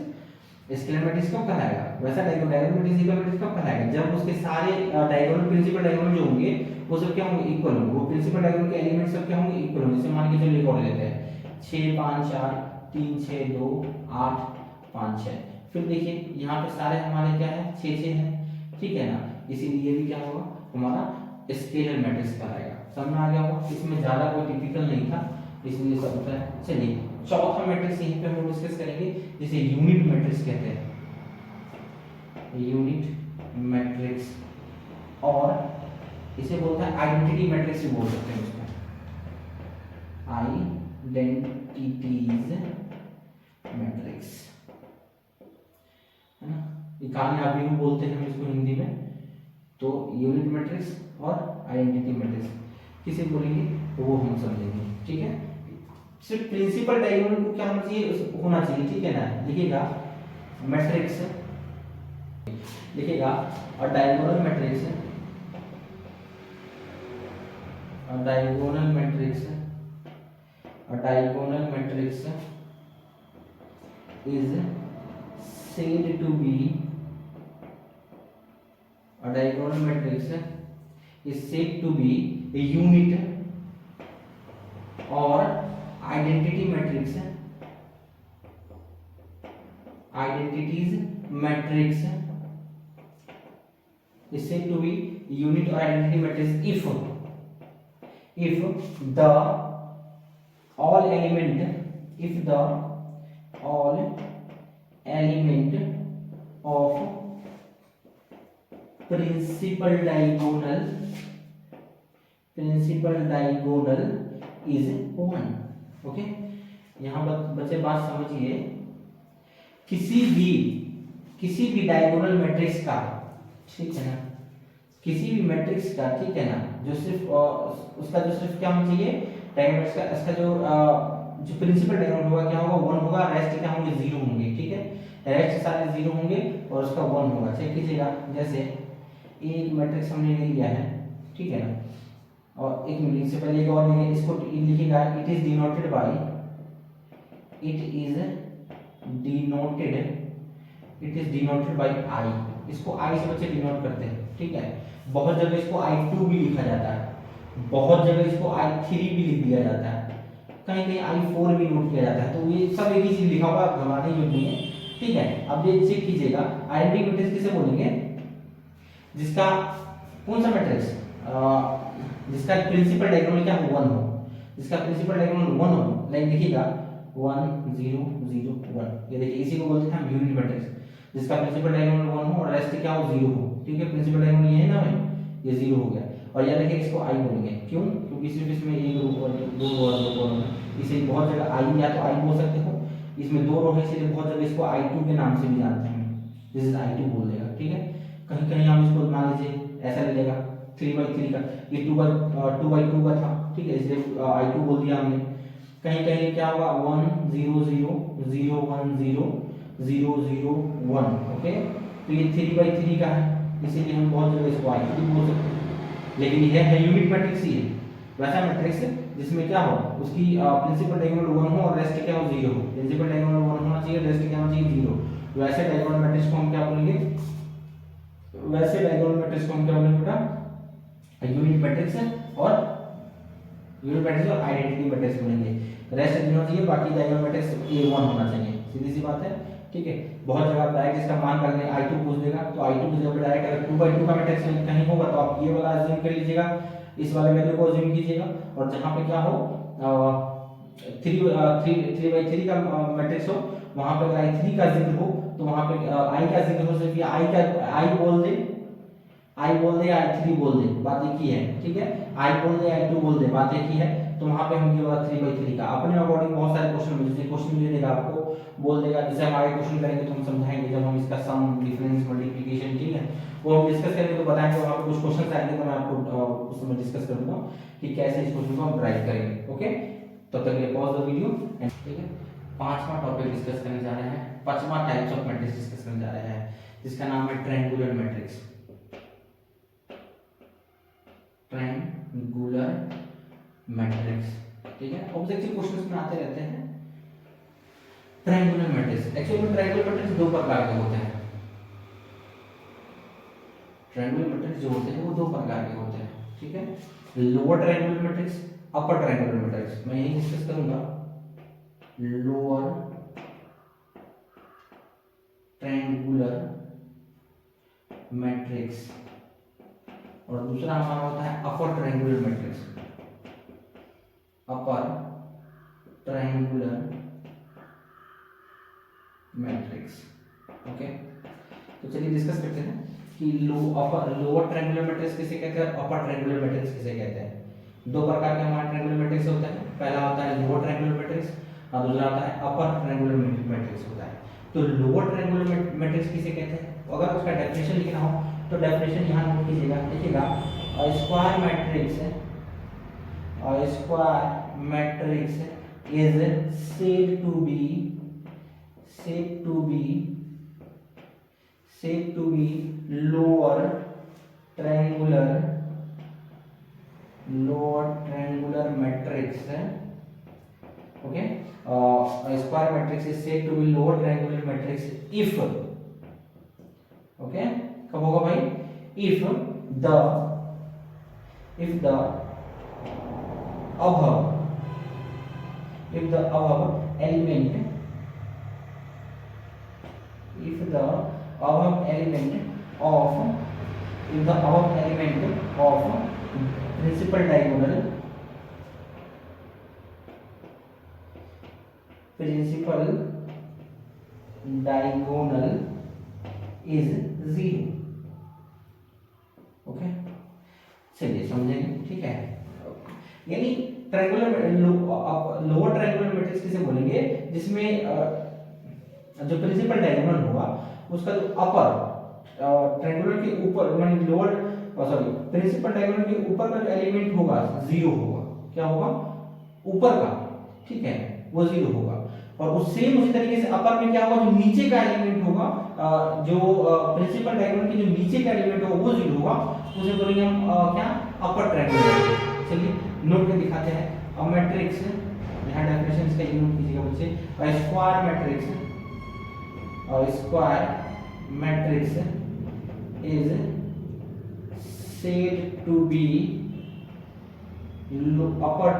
स्केलर मैट्रिक्स कब कहलाएगा, वैसा डायगोनल मैट्रिक्स इक्वल मैट्रिक्स कब कहलाएगा, जब उसके सारे डायगोनल प्रिंसिपल डायगोनल जो होंगे वो सब क्या होंगे, इक्वल होंगे, वो प्रिंसिपल डायगोनल के एलिमेंट सब क्या होंगे, इक्वल होंगे। जैसे मान के चलिए एक और लेते हैं 6 5 4 3 6 2 8 5 6, फिर देखिए यहाँ पे सारे हमारे क्या है 6 6 है, ठीक है ना, इसीलिए ये भी क्या होगा हमारा स्केलर मैट्रिक्स कहलाएगा। समझ में आ गया होगा, इसमें ज्यादा कोई टिपिकल नहीं था, इसलिए सब होता है। चलिए चौथा मैट्रिक्स यहीं पे हम डिस्कस करेंगे, जिसे यूनिट मैट्रिक्स कहते हैं, यूनिट मैट्रिक्स, और इसे बोलते हैं आइडेंटिटी मैट्रिक्स भी बोल सकते हैं उसको, आइडेंटिटीज मैट्रिक्स, है ना, इकानवे भी बोलते हैं हम इसको हिंदी में। तो यूनिट मैट्रिक्स और आइडेंटिटी मैट्रिक्स किसे बोलेंगे तो वो हम समझेंगे, ठीक है। सिर्फ प्रिंसिपल डायगोनल को क्या होना चाहिए, होना चाहिए, ठीक है ना, लिखिएगा मैट्रिक्स, लिखिएगा और डायगोनल मैट्रिक्स, और डायगोनल मैट्रिक्स, और diagonal matrix is said to be, a diagonal matrix is said to be a unit or identity matrix, identities matrix is said to be unit or identity matrix if the all element, if the all element of principal diagonal is 1। Okay, यहाँ बच्चे बात समझिए, किसी भी diagonal matrix का, ठीक है ना, किसी भी मैट्रिक्स का, ठीक है ना, जो सिर्फ उसका जो सिर्फ क्या होना चाहिए डायगोनल का, इसका जो प्रिंसिपल डायगोनल होगा क्या होगा 1 होगा, रेस्ट क्या होंगे 0 होंगे, ठीक है, रेस्ट सारे 0 होंगे और उसका 1 होगा। चेक कीजिएगा, जैसे एक मैट्रिक्स हमने ले लिया है, ठीक है ना, और एक मिनट से पहले एक और लेंगे, इसको लिखिएगा it is denoted by, it is denoted by I, इसको आई से बच्चे डिनोट करते हैं, ठीक है। बहुत जगह इसको I2 भी लिखा जाता है, बहुत जगह इसको I3 भी लिख दिया जाता है, कहीं कहीं I4 भी नोट किया जाता है, तो ये सब एक ही चीज लिखा हुआ है, घबराने की जरूरत नहीं है, ठीक है। अब ये चेक कीजिएगा, आइडेंटिटी मैट्रिक्स किसे बोलेंगे, जिसका कौन सा मैट्रिक्स, जिसका प्रिंसिपल डायगोनल क्या हो 1 हो, जिसका प्रिंसिपल डायगोनल 1 हो, लाइक देखिएगा 1 0 0 1, ये देखिए इसी को बोलते हैं हम यूनिट मैट्रिक्स, जिसका प्रिंसिपल डायगोनल 1 हो और रेस्ट क्या हो 0 हो, ठीक है, प्रिंसिपल डायगोनल ये है ना भाई, ये 0 हो गया। और याद रखिए इसको आई बोलेंगे, क्यों, क्योंकि सिर्फ इसमें एक रो और दो रो और दो कॉलम है, इसे बहुत जगह आई या तो आई बोल सकते हो, इसमें 2 रो है इसलिए बहुत जगह इसको I2 के नाम से भी जानते हैं, दिस इज I2 बोल देगा, ठीक है। कहीं कहीं हम इसको मान लीजिए ऐसा ले लेगा 3/3 का, ये 2/2 का था, ठीक है, इसलिए I2 बोल दिया हमने। कहीं कहीं क्या होगा 1 0 0 0 1 0 0 0 1, ओके, तो ये 3/3 का है, इसीलिए हम बहुत जगह इसको I3 बोल सकते हैं, लेकिन यह है यूनिट मैट्रिक्स ही है, वैसा मैट्रिक्स जिसमें क्या हो उसकी प्रिंसिपल डायगोनल 1 हो और रेस्ट क्या हो 0 हो, प्रिंसिपल डायगोनल 1 होना चाहिए, रेस्ट क्या होना चाहिए 0, वैसे डायगोनल मैट्रिक्स को हम क्या बोलेंगे, वैसे डायगोनल मैट्रिक्स को हम क्या बोलेंगे बेटा, यूनिट मैट्रिक्स और आइडेंटिटी मैट्रिक्स बोलेंगे। रेस्ट नहीं होना चाहिए, बाकी डायगोनल मैट्रिक्स A1 होना चाहिए, सीधी सी बात है, ठीक है। बहुत जगह डायरेक्ट इसका मान करने I2 पूछ देगा, तो I2 की जगह डायरेक्ट अगर 2/2 का मैट्रिक्स कहीं होगा तो आप ये वाला अज्यूम कर लीजिएगा, इस वाले वैल्यू को अज्यूम कीजिएगा, और जहां पे क्या हो 3/3 का मैट्रिक्स हो, वहां पे अगर I3 का जिक्र हो तो वहां पे I का जिक्र हो, सिर्फ I बोल दे, या I3 बोल दे, बात एक ही है, ठीक है, I बोल दे I2 बोल दे, बात एक ही है, तो वहां पे हम ये वाला 3/3 का अपने अकॉर्डिंग बहुत सारे क्वेश्चन में जैसे क्वेश्चन दे देगा आपको, बोल देगा, जैसे हम आगे क्वेश्चन करेंगे तो हम समझाएंगे, जब हम इसका सम डिफरेंस मल्टीप्लिकेशन, ठीक है, वो हम डिस्कस करेंगे तो बताएंगे, वहां पे कुछ क्वेश्चंस आएंगे तो मैं आपको उस समय डिस्कस करूंगा कि कैसे इस क्वेश्चन को हम ड्राइव करेंगे, ओके। तब तक के लिए पॉज द वीडियो, ठीक है। पांचवा टॉपिक डिस्कस करने जा रहे हैं, पांचवा टाइप्स ऑफ मैट्रिक्स डिस्कस करने जा रहे हैं, जिसका नाम है ट्रायंगुलर मैट्रिक्स। ट्रायंगुलर मैट्रिक्स, ठीक है। ऑब्जेक्टिव क्वेश्चंस में आते रहते हैं। ट्रायंगुलर मैट्रिक्स, एक्चुअली में ट्रायंगुलर मैट्रिक्स दो प्रकार के होते हैं। ट्रायंगुलर मैट्रिक्स जो होते हैं वो दो प्रकार के होते हैं, ठीक है। Lower triangular matrix, upper triangular matrix, मैं यही डिस्कस करूंगा। लोअर ट्रायंगुलर मैट्रिक्स और दूसरा हमारा होता है upper triangular matrix. Upper triangular matrix, okay. तो चलिए डिस्कस करते हैं कि लोअर ट्रायंगुलर मैट्रिक्स किसे कहते हैं, अपर ट्रायंगुलर मैट्रिक्स किसे कहते हैं। दो प्रकार के हमारे ट्रायंगुलर मैट्रिक्स होते हैं, पहला होता है लोअर ट्रायंगुलर मैट्रिक्स और दूसरा होता है अपर ट्रायंगुलर मैट्रिक्स होता है। तो लोअर ट्रायंगुलर मैट्रिक्स किसे कहते हैं, अगर उसका डेफिनेशन लिखना हो तो डेफिनेशन यहाँ नोट कीजिएगा, देखिएगा। A square matrix, a square matrix is said to be lower triangular matrix, okay. A square matrix is said to be lower triangular matrix if, okay, कब होगा भाई, if the above element of principal diagonal is 0, okay. चलिए समझेंगे, ठीक है। यानी triangular lower triangular matrix किसे बोलेंगे, जिसमें जो प्रिंसिपल डायगोनल होगा उसका जो अपर ट्रायंगुलर के ऊपर मान लोअर सॉरी प्रिंसिपल डायगोनल के ऊपर का जो एलिमेंट होगा 0 होगा, क्या होगा, ऊपर का, ठीक है, वो 0 होगा। और उसी तरीके से अपर में क्या होगा, जो नीचे का एलिमेंट होगा, जो प्रिंसिपल डायगोनल के जो नीचे का एलिमेंट होगा वो 0 होगा, उसे बोलेंगे हम क्या, अपर ट्रायंगुलर। चलिए नोट करके दिखाते हैं। अब मैट्रिक्स, यहाँ डेफिनेशन इसका नोट कीजिएगा बच्चे। A square matrix is said to be upper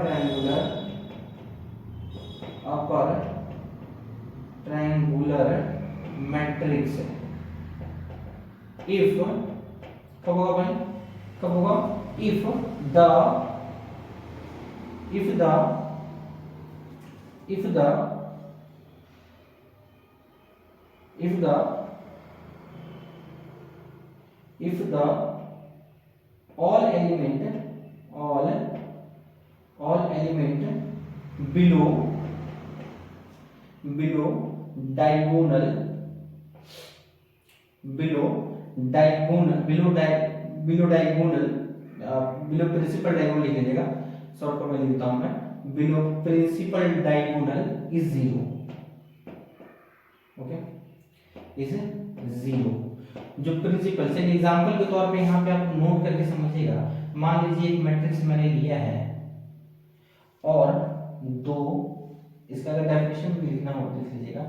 triangular matrix if, कब होगा भाई, कब होगा, if the all element below principal diagonal लिख लीजिएगा, शॉर्ट में लिखता हूं मैं, below principal diagonal is 0, okay, is 0। जो प्रिंसिपल से एग्जांपल के तौर पे यहाँ पे आप नोट करके समझिएगा। मान लीजिए एक मैट्रिक्स मैंने लिया है और दो, इसका अगर डेफिनेशन भी लिखना हो तो लिख लीजिएगा,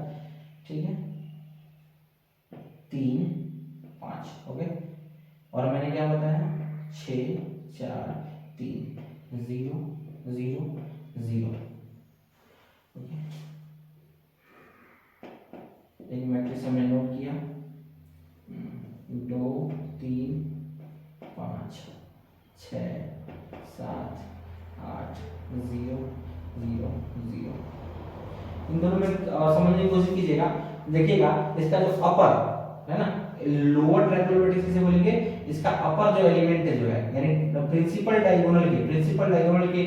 ठीक है, 3 5, ओके। और मैंने क्या बताया, 6 4 3 0 0 0, ओके। एक मैट्रिक्स हमने नोट किया, 2 3 5 6 7 8 0 0 0। इन दोनों में समझने की कोशिश कीजिएगा, देखिएगा इसका जो अपर है ना, लोअर ट्रायंगुलर मैट्रिक्स किसे बोलेंगे, इसका अपर जो एलिमेंट है जो है, यानी प्रिंसिपल डायगोनल के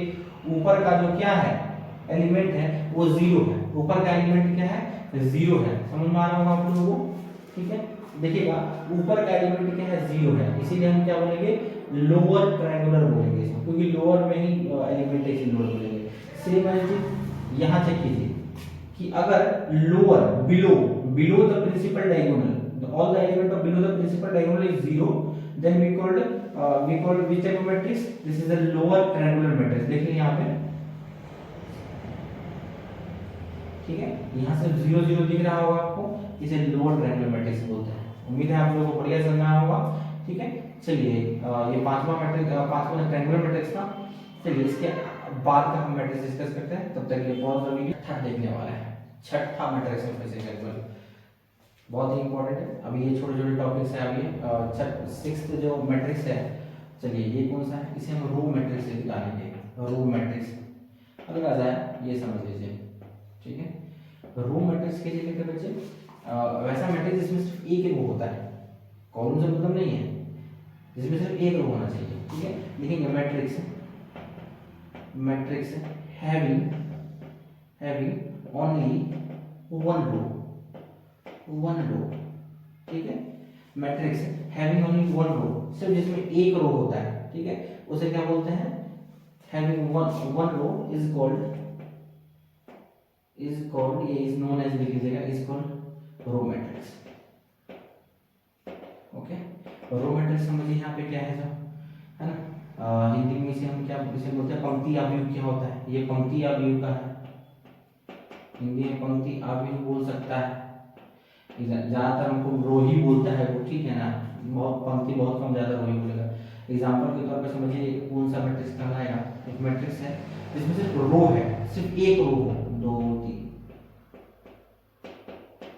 ऊपर का जो क्या है एलिमेंट है वो 0 है, ऊपर का एलिमेंट क्या है, 0 है। समझ में आ रहा होगा आप लोगों को, ठीक है। देखिएगा ऊपर का एलिमेंट क्या है, 0 है, इसीलिए हम क्या बोलेंगे, लोअर ट्रायंगुलर बोलेंगे इसको, क्योंकि लोअर में ही एलिमेंट है, इसीलिए लोअर बोलेंगे। सेम चीज यहाँ चेक कीजिए कि अगर lower below below the principal diagonal all the element of below the principal diagonal is 0, then we called which type of matrix? This is a lower triangular matrix. देखिए यहाँ पे, ठीक है, यहाँ से 0 0 दिख रहा होगा आपको, इसे लोअर ट्रायंगुलर मैट्रिक्स बोलते हैं। उम्मीद है आप लोगों को बढ़िया समझ आया होगा। ठीक है, चलिए ये पांचवा ट्रायंगुलर मैट्रिक्स था। चलिए इसके बाद का हम मैट्रिक्स डिस्कस करते हैं, तब तक ये पॉज वीडियो छठा देखने वाला है। छठा मैट्रिक्स में फिर से बहुत ही इंपॉर्टेंट है। अभी ये छोटे छोटे टॉपिक्स हैं। अभी सिक्स्थ जो मैट्रिक्स है, चलिए ये कौन सा है, इसे हम रो मैट्रिक्स से दिखाएंगे। रो मैट्रिक्स अगर आ जाए ये समझ लीजिए। ठीक है, रो मैट्रिक्स के लिए कहते बच्चे वैसा मैट्रिक्स जिसमें सिर्फ एक रो होता है, कॉलम से मतलब नहीं है, जिसमें सिर्फ एक रो होना चाहिए। ठीक है, लिखेंगे matrix having only one row. ठीक है, matrix having only one row, सिर्फ जिसमें एक रो होता है। ठीक है, उसे क्या बोलते हैं, having one row is called ये इज नोन एज, लिख लीजिएगा, is called row matrix. Okay, row matrix समझिए यहाँ पे क्या है, जो है ना, हिंदी में इसे हम क्या इसे बोलते हैं, पंक्ति आव्यूह क्या होता है, ये पंक्ति आव्यूह का है, हिंदी में पंक्ति आव्यूह बोल सकता है। ज्यादातर हमको रो ही बोलता है वो, ठीक है ना, बहुत पंक्ति बहुत कम, ज्यादा रो ही बोलेगा। एग्जांपल के तौर पर समझिए कौन सा मैट्रिक्स कहलाएगा, एक मैट्रिक्स है जिसमें सिर्फ रो है, सिर्फ एक रो हो, 2 3,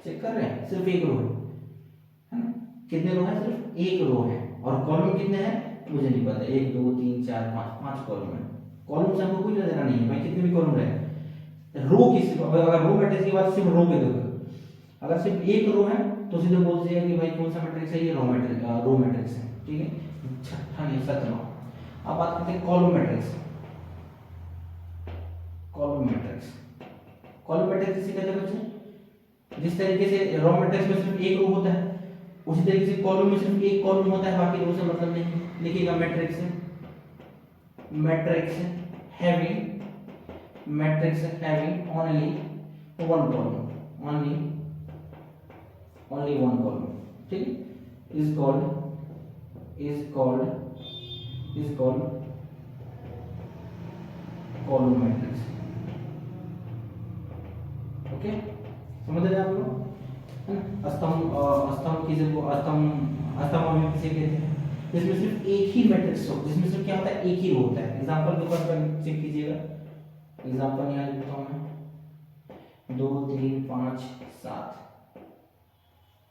चेक कर रहे हैं, सिर्फ एक रो है ना, कितने रो है, सिर्फ एक रो है, और कॉलम कितने हैं मुझे नहीं पता, 1 2 3 4 5 कॉलम है। कॉलम से हमको कोई लेना नहीं है भाई, कितने भी कॉलम रहे, रो किसी, अगर रो मैट्रिक्स की बात सिर्फ रो के देखो, अगर सिर्फ एक रो है तो सीधे बोल दीजिएगा कि भाई कौन सा मैट्रिक्स है, ये रो मैट्रिक्स है। ठीक है, छठा नहीं सत्रहवां। अब बात करते हैं कॉलम मैट्रिक्स। कॉलम मैट्रिक्स किसे कहते हैं बच्चे, जिस तरीके से रो मैट्रिक्स में सिर्फ एक रो होता है, उसी तरीके से कॉलम में सिर्फ एक कॉलम होता है, बाकी रो से मतलब नहीं। लिखिएगा matrix having only one column. ठीक है, is called column matrix. Okay, समझ रहे हैं आप लोग, है ना। स्तंभ अवयव किसे कहते हैं, जिसमें सिर्फ एक ही मैट्रिक्स हो, जिसमें सिर्फ क्या होता है, एक ही रो होता है। एग्जांपल के तौर पर चेक कीजिएगा, एग्जांपल यहाँ लिखता हूँ मैं, 2 3 5 7।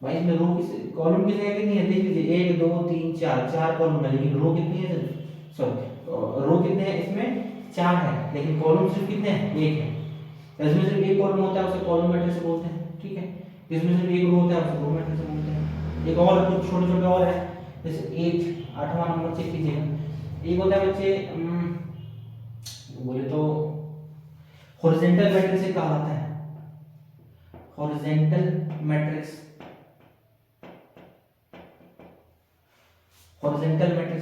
भाई इसमें रो किस कॉलम की जगह कितनी है, देख लीजिए, 1 2 3 4 कॉलम है, लेकिन रो कितनी है, सॉरी रो कितने हैं, इसमें 4 है, लेकिन कॉलम सिर्फ कितने हैं, 1 है। इसमें सिर्फ एक कॉलम होता है, उसे कॉलम मैट्रिक्स बोलते हैं। ठीक है, इसमें सिर्फ एक रो होता है, उसे रो मैट्रिक्स बोलते हैं। एक और कुछ छोटे छोटे और है, जैसे 8वां नंबर चेक कीजिएगा, एक होता है बच्चे बोले तो हॉरिजॉन्टल मैट्रिक्स से कहा जाता है, हॉरिजॉन्टल मैट्रिक्स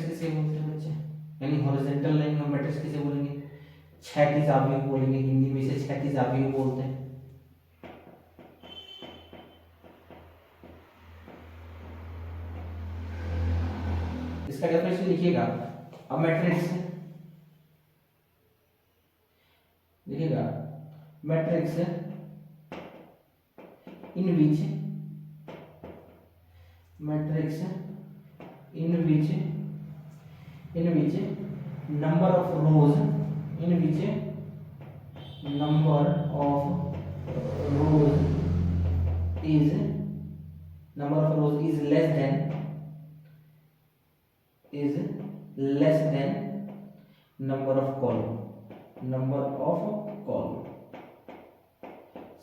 किसे बोलते हैं बच्चे, यानी हॉरिजॉन्टल लाइन में मैट्रिक्स किसे बोलेंगे, क्षैतिज आव्यूह बोलेंगे, हिंदी में इसे क्षैतिज आव्यूह बोलते हैं। इसका डेफिनेशन लिखिएगा, अब मैट्रिक्स लिखिएगा, matrix in which number of rows is less than number of column।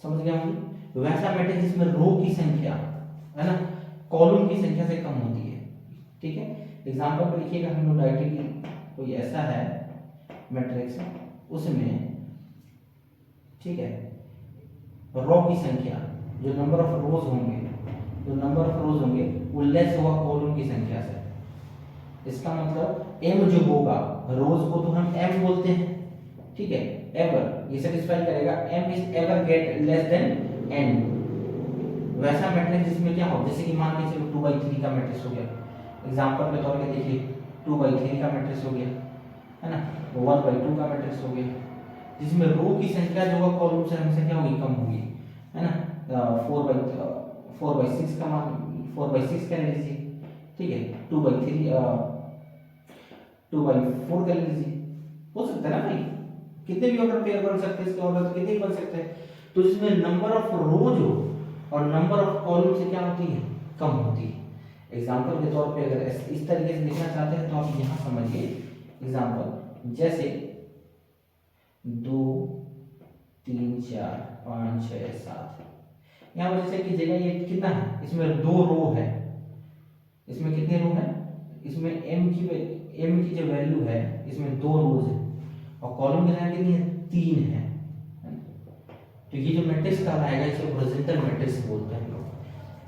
समझ गया हम, वैसा मैट्रिक्स जिसमें रो की संख्या, है ना, कॉलम की संख्या से कम होती है। ठीक है, एग्जांपल पे लिखिएगा, हम लोग डायरेक्टली कोई ऐसा है मैट्रिक्स, उसमें ठीक है रो की संख्या, जो नंबर ऑफ रोज होंगे वो लेस होगा कॉलम की संख्या से। इसका मतलब m जो होगा, रोज को तो हम m बोलते हैं, ठीक है, एवर ये सेटिस्फाई करेगा m is ever get less than n, वैसा मैट्रिक्स जिसमें क्या हो, जैसे कि मान लीजिए 2/3 का मैट्रिक्स हो गया, एग्जांपल के तौर पे देखिए 2/3 का मैट्रिक्स हो गया, है ना, 1/2 का मैट्रिक्स हो गया, जिसमें रो की संख्या जो है कॉलम से हमेशा क्या होगी, कम होगी, है ना, 4/6 का मान 4/6 कर लीजिए, ठीक है, 2/4 कर लीजिए, हो सकता है ना भाई, कितने भी ऑर्डर पेयर बन सकते हैं, इसके ऑर्डर तो कितने भी बन सकते हैं, तो जिसमें नंबर ऑफ रोज हो और नंबर ऑफ कॉलम से क्या होती है, कम होती है। एग्जांपल के तौर पे अगर इस तरीके से लिखना चाहते हैं तो आप यहाँ समझिए, एग्जांपल जैसे 2 3 4 5 6 7, यहाँ पर जैसे कि जगह ये कितना है, इसमें 2 रो है, इसमें कितने रो है, इसमें m की जो वैल्यू है, इसमें 2 रोज है और कॉलम की संख्या कितनी है, 3 है, तो ये जो मैट्रिक्स कहलाएगा इसे हॉरिजॉन्टल मैट्रिक्स बोलते हैं लोग,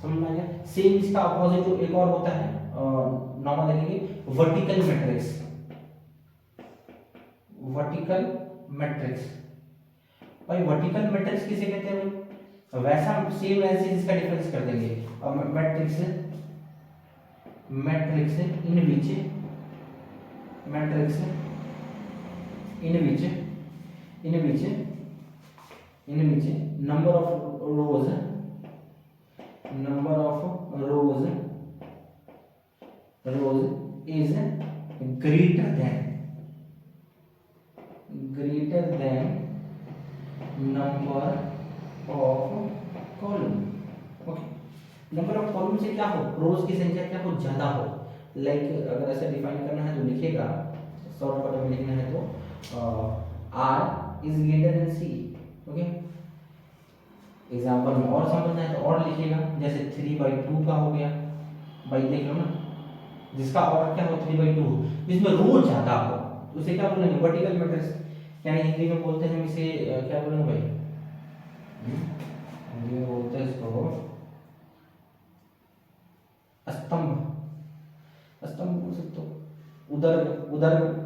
समझ में आ गया। सेम इसका अपोजिट जो एक और होता है, नॉर्मल देखेंगे वर्टिकल मैट्रिक्स, वर्टिकल मैट्रिक्स, भाई वर्टिकल मैट्रिक्स किसे कहते हैं भाई, वैसा सेम ऐसे इसका डिफरेंस कर देंगे, और matrix in which number of rows is greater than number of column, okay, number of column से क्या हो, रोज की संख्या क्या हो, ज्यादा हो, लाइक अगर ऐसे डिफाइन करना है तो लिखेगा, शॉर्टकट में लिखना है तो R is greater than C, okay, example में और समझना है तो और लिखिएगा, जैसे 3/2 का हो गया, भाई देख लो ना, जिसका ऑर्डर क्या हो 3/2, जिसमें रो ज्यादा हो, उसे क्या बोलेंगे, वर्टिकल मैट्रिक्स, यानी हिंदी में बोलते हैं इसे क्या बोलेंगे भाई, हिंदी में बोलते हैं इसको स्तंभ बोल सकते हो,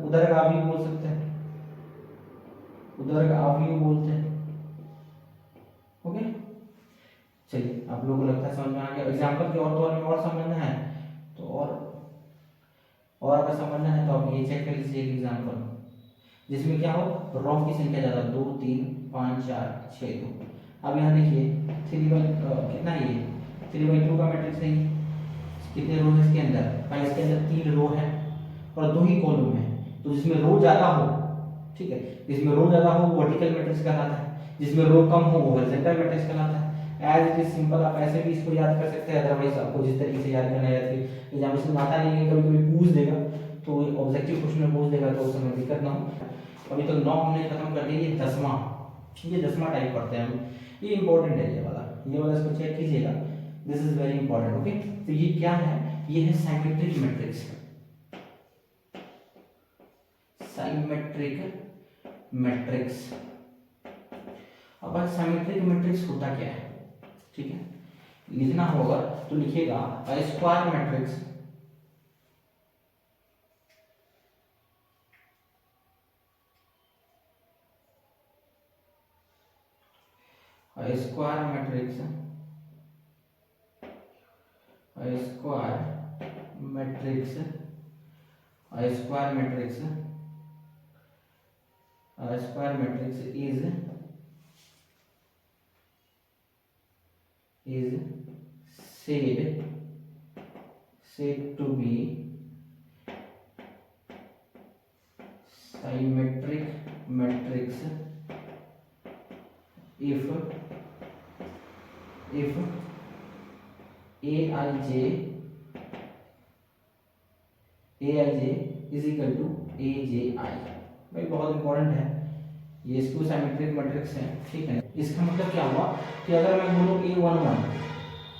उदरगामी बोल सकते हैं, उदरगामी बोलते हैं, ओके, चलिए आप लोगों को लगता है समझ में आ गया। एग्जांपल के और तौर में और समझना है तो और अगर समझना है तो आप ये चेक कर लीजिए एग्जांपल, जिसमें क्या हो, रो की संख्या ज्यादा, 2 3 5 4 6 2, अब यहाँ देखिए कितना ये 3/2 का मैट्रिक्स है, कितने रो है इसके अंदर, भाई इसके अंदर 3 रो है और 2 ही कॉलम है, तो जिसमें रो ज्यादा हो, ठीक है, जिसमें रो ज्यादा हो वो वर्टिकल मैट्रिक्स कहलाता है, जिसमें रो कम हो वो हॉरिजॉन्टल मैट्रिक्स कहलाता है। एज इट इज सिंपल, आप ऐसे भी इसको याद कर सकते हैं, अदरवाइज आपको जिस तरीके से याद करना है, एग्जामिनेशन में आता नहीं है, कभी कभी पूछ देगा तो ऑब्जेक्टिव क्वेश्चन में पूछ देगा, तो उस समय दिक्कत ना हो। अभी तो 9 हमने खत्म कर दिया, ये 10वां टाइप पढ़ते हैं हम, ये इंपॉर्टेंट है, ये वाला इसको चेक कीजिएगा, this is very important, okay. तो ये क्या है, ये है साइमेट्रिक मैट्रिक्स, अब साइमेट्रिक मैट्रिक्स होता क्या है, ठीक है, लिखना होगा तो लिखिएगा a square matrix, is said to be symmetric matrix if aij is equal to AJI, भाई बहुत इंपॉर्टेंट है ये, इसको साइमेट्रिक मैट्रिक्स है, ठीक है। इसका मतलब क्या हुआ कि अगर मैं बोलूं A11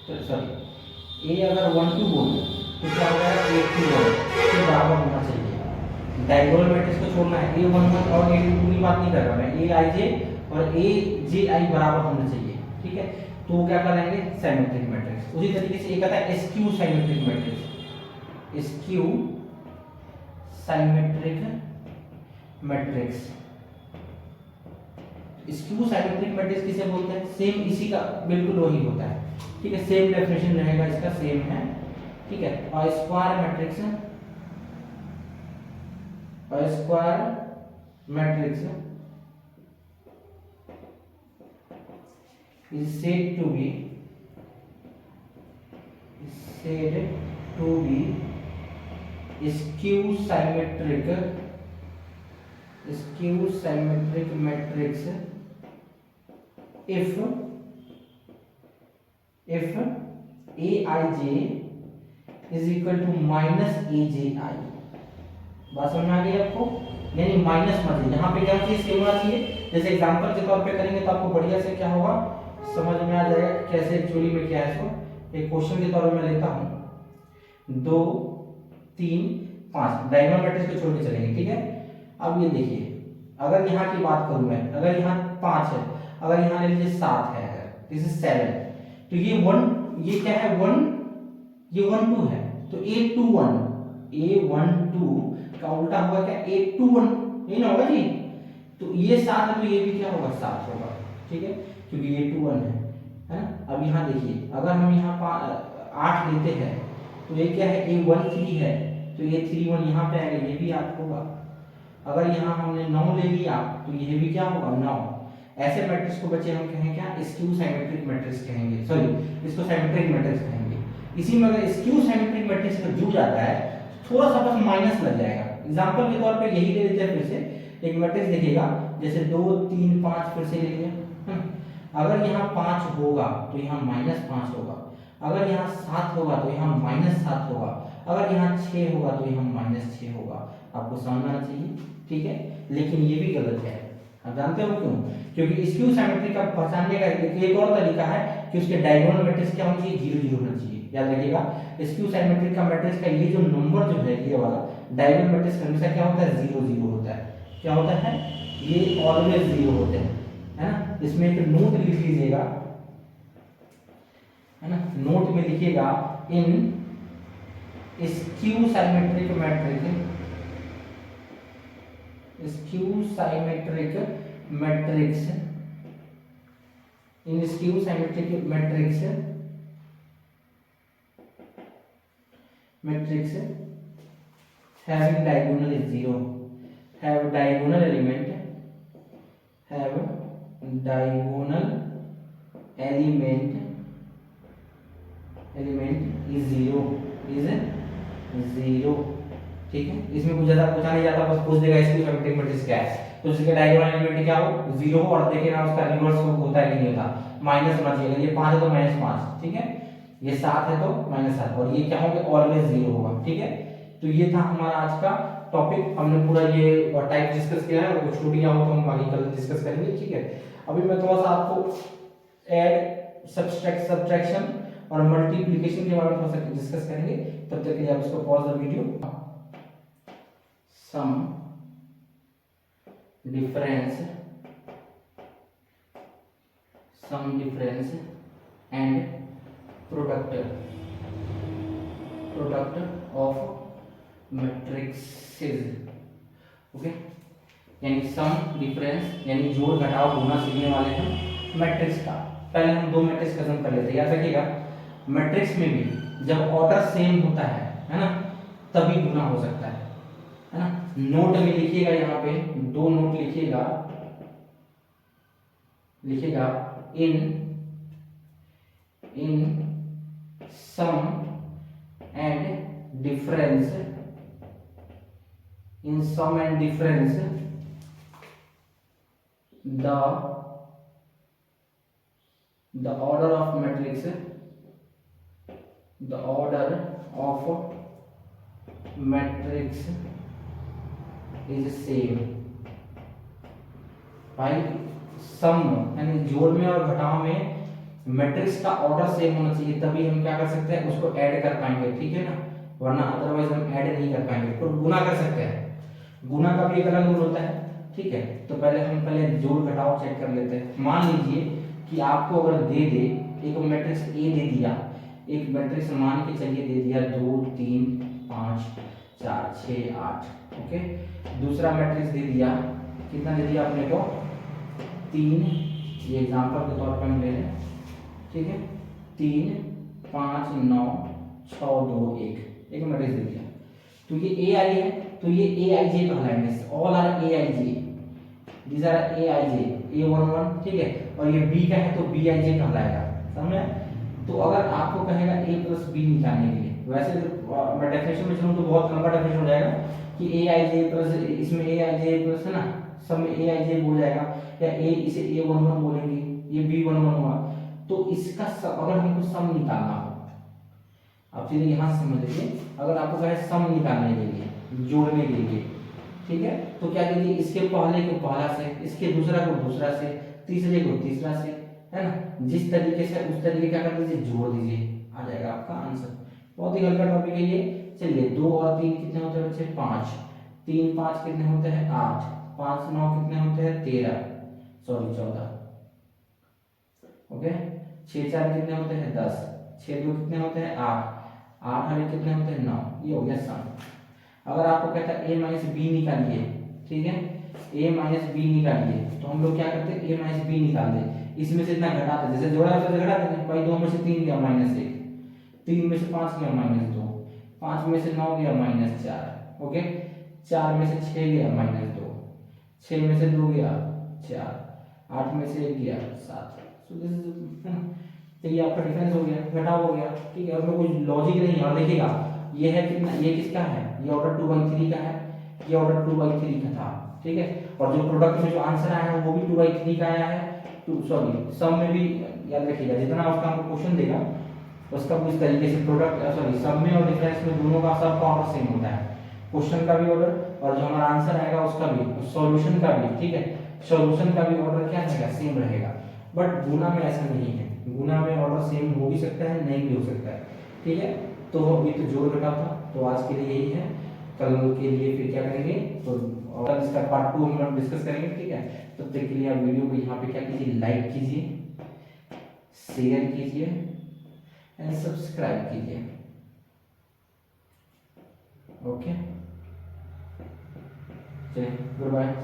तो सॉरी A अगर 12 बोलूं तो क्या होगा, A21 के बराबर होना चाहिए। डायगोनल मैट्रिक्स को छोड़ना है, A11 और A22 की बात नहीं कर रहा मैं, AIJ और AJI बराबर होना चाहिए, ठीक है, तो वो क्या करेंगे, साइमेट्रिक मैट्रिक्स। उसी तरीके से एक आता है skew symmetric matrix, skew symmetric matrix, skew symmetric matrix किसे बोलते हैं? सेम इसी का बिल्कुल वही होता है, ठीक है, सेम डेफिनेशन रहेगा इसका, सेम है, ठीक है। और स्क्वायर मैट्रिक्स, और square matrix is said to be skew symmetric matrix if aij is equal to minus abi। बात समझ में आ गई आपको? यानी माइनस मत, यहाँ पे क्या चीज सेम होना चाहिए, जैसे एग्जांपल के तौर पे करेंगे तो आपको बढ़िया से क्या होगा समझ में आ जाएगा कैसे एक्चुअली में क्या है। इसको एक क्वेश्चन के तौर पे मैं लेता हूँ, 2 3 5 डायगोनल मैट्रिक्स को छोड़ के चलेंगे, ठीक है। अब ये देखिए, अगर यहाँ की बात करूं मैं, अगर यहाँ 5 है, अगर यहाँ ले लीजिए 7 है, अगर दिस इज 7, तो ये 1, ये क्या है 1, ये 1 2 है, तो A12 का उल्टा होगा क्या, 821, ये ना होगा जी। तो ये 7 है तो ये भी क्या होगा 7 होगा, ठीक है, क्योंकि ये 21 है ना। अब यहाँ देखिए, अगर हम यहाँ 8 लेते हैं तो ये क्या है A13 है, तो ये 31 यहाँ पे आएगा, ये भी 8 होगा। अगर यहाँ हमने 9 ले लिया तो ये भी क्या होगा 9। ऐसे मैट्रिक्स को बच्चे हम कहेंगे क्या, स्क्यू साइमेट्रिक मैट्रिक्स कहेंगे, सॉरी इसको साइमेट्रिक मैट्रिक्स कहेंगे। इसी में अगर स्क्यू साइमेट्रिक मैट्रिक्स का जुड़ जाता है थोड़ा सा बस माइनस लग जाएगा। एग्जांपल के तौर पे यही ले लेते हैं, फिर से एक मैट्रिक्स देखिएगा, जैसे 2 3 5 फिर से ले लिया, अगर यहाँ 5 होगा तो यहाँ -5 होगा, अगर यहाँ 7 होगा तो यहाँ -7 होगा, अगर यहाँ 6 होगा तो यहाँ -6 होगा। आपको समझ आना चाहिए, ठीक है। लेकिन ये भी गलत है, आप जानते हो क्यों? क्योंकि स्क्यू साइमेट्रिक का पहचानने का एक और तरीका है कि उसके डायगोनल मैट्रिक्स क्या होना चाहिए, 0 0 होना चाहिए। याद रखिएगा, स्क्यू साइमेट्रिक का मैट्रिक्स का ये जो नंबर जो है ये वाला डायगोनल मैट्रिक्स हमेशा क्या होता है 0 0 होता है। क्या होता है? ये ऑलवेज 0 होते हैं, है ना। इसमें एक नोट लिख लीजिएगा, है ना, नोट में लिखिएगा in skew symmetric matrix, skew symmetric matrix, in skew symmetric matrix having diagonal is 0, have diagonal element is 0, ठीक है। इसमें कुछ ज्यादा पूछा नहीं जाता, बस पूछ देगा इसकी सिमेट्रिक मैट्रिक्स क्या है, तो उसके डायगोनल एलिमेंट क्या हो 0 हो, और देखिए ना उसका रिवर्स होता है कि नहीं होता, माइनस होना चाहिए। अगर ये 5 है तो -5, ठीक है, ये 7 है तो -7, और ये क्या होगा ऑलवेज 0 होगा, ठीक है। तो ये था हमारा आज का टॉपिक, हमने पूरा ये टाइप डिस्कस किया है, और कुछ छूट गया हो तो हम आगे कल डिस्कस करेंगे, ठीक है। अभी मैं थोड़ा सा आपको ऐड, सब्ट्रैक्शन और मल्टीप्लिकेशन के बारे में थोड़ा सा डिस्कस करेंगे, तब तक के लिए आप इसको pause the video. Sum difference and product of matrices, okay. यानी सम डिफरेंस यानी जोड़ घटाव गुना सीखने वाले हैं मैट्रिक्स का। पहले हम 2 मैट्रिक्स खत्म कर लेते हैं। याद रखिएगा, मैट्रिक्स में भी जब ऑर्डर सेम होता है ना, तभी गुना हो सकता है ना। नोट में लिखिएगा, यहाँ पे 2 नोट लिखिएगा in sum and difference, the order of matrix is same। भाई सम यानी जोड़ में और घटाव में मैट्रिक्स का ऑर्डर सेम होना चाहिए, तभी हम क्या कर सकते हैं उसको ऐड कर पाएंगे, ठीक है ना, वरना अदरवाइज हम ऐड नहीं कर पाएंगे। तो गुना कर सकते हैं, गुना का भी एक अलग रूल होता है, ठीक है। तो पहले जोड़ घटाव चेक कर लेते हैं। मान लीजिए कि आपको अगर दे दे एक मैट्रिक्स ए दे दिया, एक मैट्रिक्स मान के चलिए दे दिया 2 3 5 4 6 8, ओके। दूसरा मैट्रिक्स दे दिया, कितना दे दिया अपने को 3, ये एग्जाम्पल के तौर पर हम ले रहे हैं, ठीक है, 3 5 9 6 2 1, एक मैट्रिक्स दे दिया। तो ये ए आई है, तो ये ए आई जे कहलाएंगे, all are a i j, these are a i j, A11, ठीक है, और ये बी का है तो बी आई जे कहलाएगा, समझे। तो अगर आपको कहेगा ए प्लस बी निकालने के लिए, वैसे मैं डेफिनेशन में चलूँ तो बहुत लंबा डेफिनेशन हो जाएगा कि ए आई जे प्लस, इसमें ए आई जे प्लस है ना, सब में ए आई जे हो जाएगा, या ए इसे A11 बोलेंगे, ये B11 हुआ। तो इसका अगर हमको सम निकालना हो, आप चलिए यहाँ समझ लीजिए, अगर आपको कहे सम निकालने के लिए, जोड़ने के लिए, ठीक है, तो क्या कीजिए, इसके पहले को पहला से, इसके दूसरा को दूसरा से, तीसरे को तीसरा से, है ना, जिस तरीके से उस तरीके क्या कर दीजिए, जोड़ दीजिए, आ जाएगा आपका आंसर। बहुत ही हल्का टॉपिक है ये। चलिए 2 और 3 कितने होते हैं बच्चे, 5, 3 5 कितने होते हैं, 8, 5 9 कितने होते हैं, 13, सॉरी 14, ओके, 6 4 कितने होते हैं, 10, 6 2 कितने होते हैं, 8, 8 और 1 कितने होते हैं, 9, ये हो गया सम। अगर आपको कहता है a माइनस बी निकालिए, ठीक है, a माइनस बी निकालिए, तो हम लोग क्या करते हैं, a माइनस बी निकाल दे, इसमें से इतना घटाते, जैसे जोड़ा उससे घटा देते, भाई 2 में से 3 गया -1, 3 में से 5 गया -2, 5 में से 9 गया -4, ओके, 4 में से 6 गया -2, 6 में से 2 गया 4, 8 में से 1 गया 7। सो दिस इज, तो ये आपका डिफरेंस हो गया, घटाव हो गया, ठीक है, उसमें कोई लॉजिक नहीं है। और देखिएगा ये है कितना, ये किसका है, ये ऑर्डर 2/3 का है, ये ऑर्डर 2/3 का था, ठीक है, और जो प्रोडक्ट में जो आंसर आया है वो भी 2/3 का आया है, सॉरी सम में भी, याद रखिएगा जितना उसका हमको क्वेश्चन देगा उसका भी इस तरीके से प्रोडक्ट, सॉरी सम में और डिफरेंस में दोनों का सबका ऑर्डर सेम होता है, क्वेश्चन का भी ऑर्डर और जो हमारा आंसर आएगा उसका भी, सॉल्यूशन का भी, ठीक है, सॉल्यूशन का भी ऑर्डर क्या रहेगा, सेम रहेगा। बट गुना में ऐसा नहीं है, गुना में ऑर्डर सेम हो भी सकता है, नहीं भी हो सकता है, ठीक है। तो अभी तो जोड़ घटाव था, तो आज के लिए यही है, कल के लिए फिर क्या करेंगे, तो और इसका पार्ट 2 हम लोग डिस्कस करेंगे, ठीक है। तब तक के लिए आप वीडियो को यहाँ पे क्या कीजिए, लाइक कीजिए, शेयर कीजिए एंड सब्सक्राइब कीजिए, ओके, चलिए गुड बाय।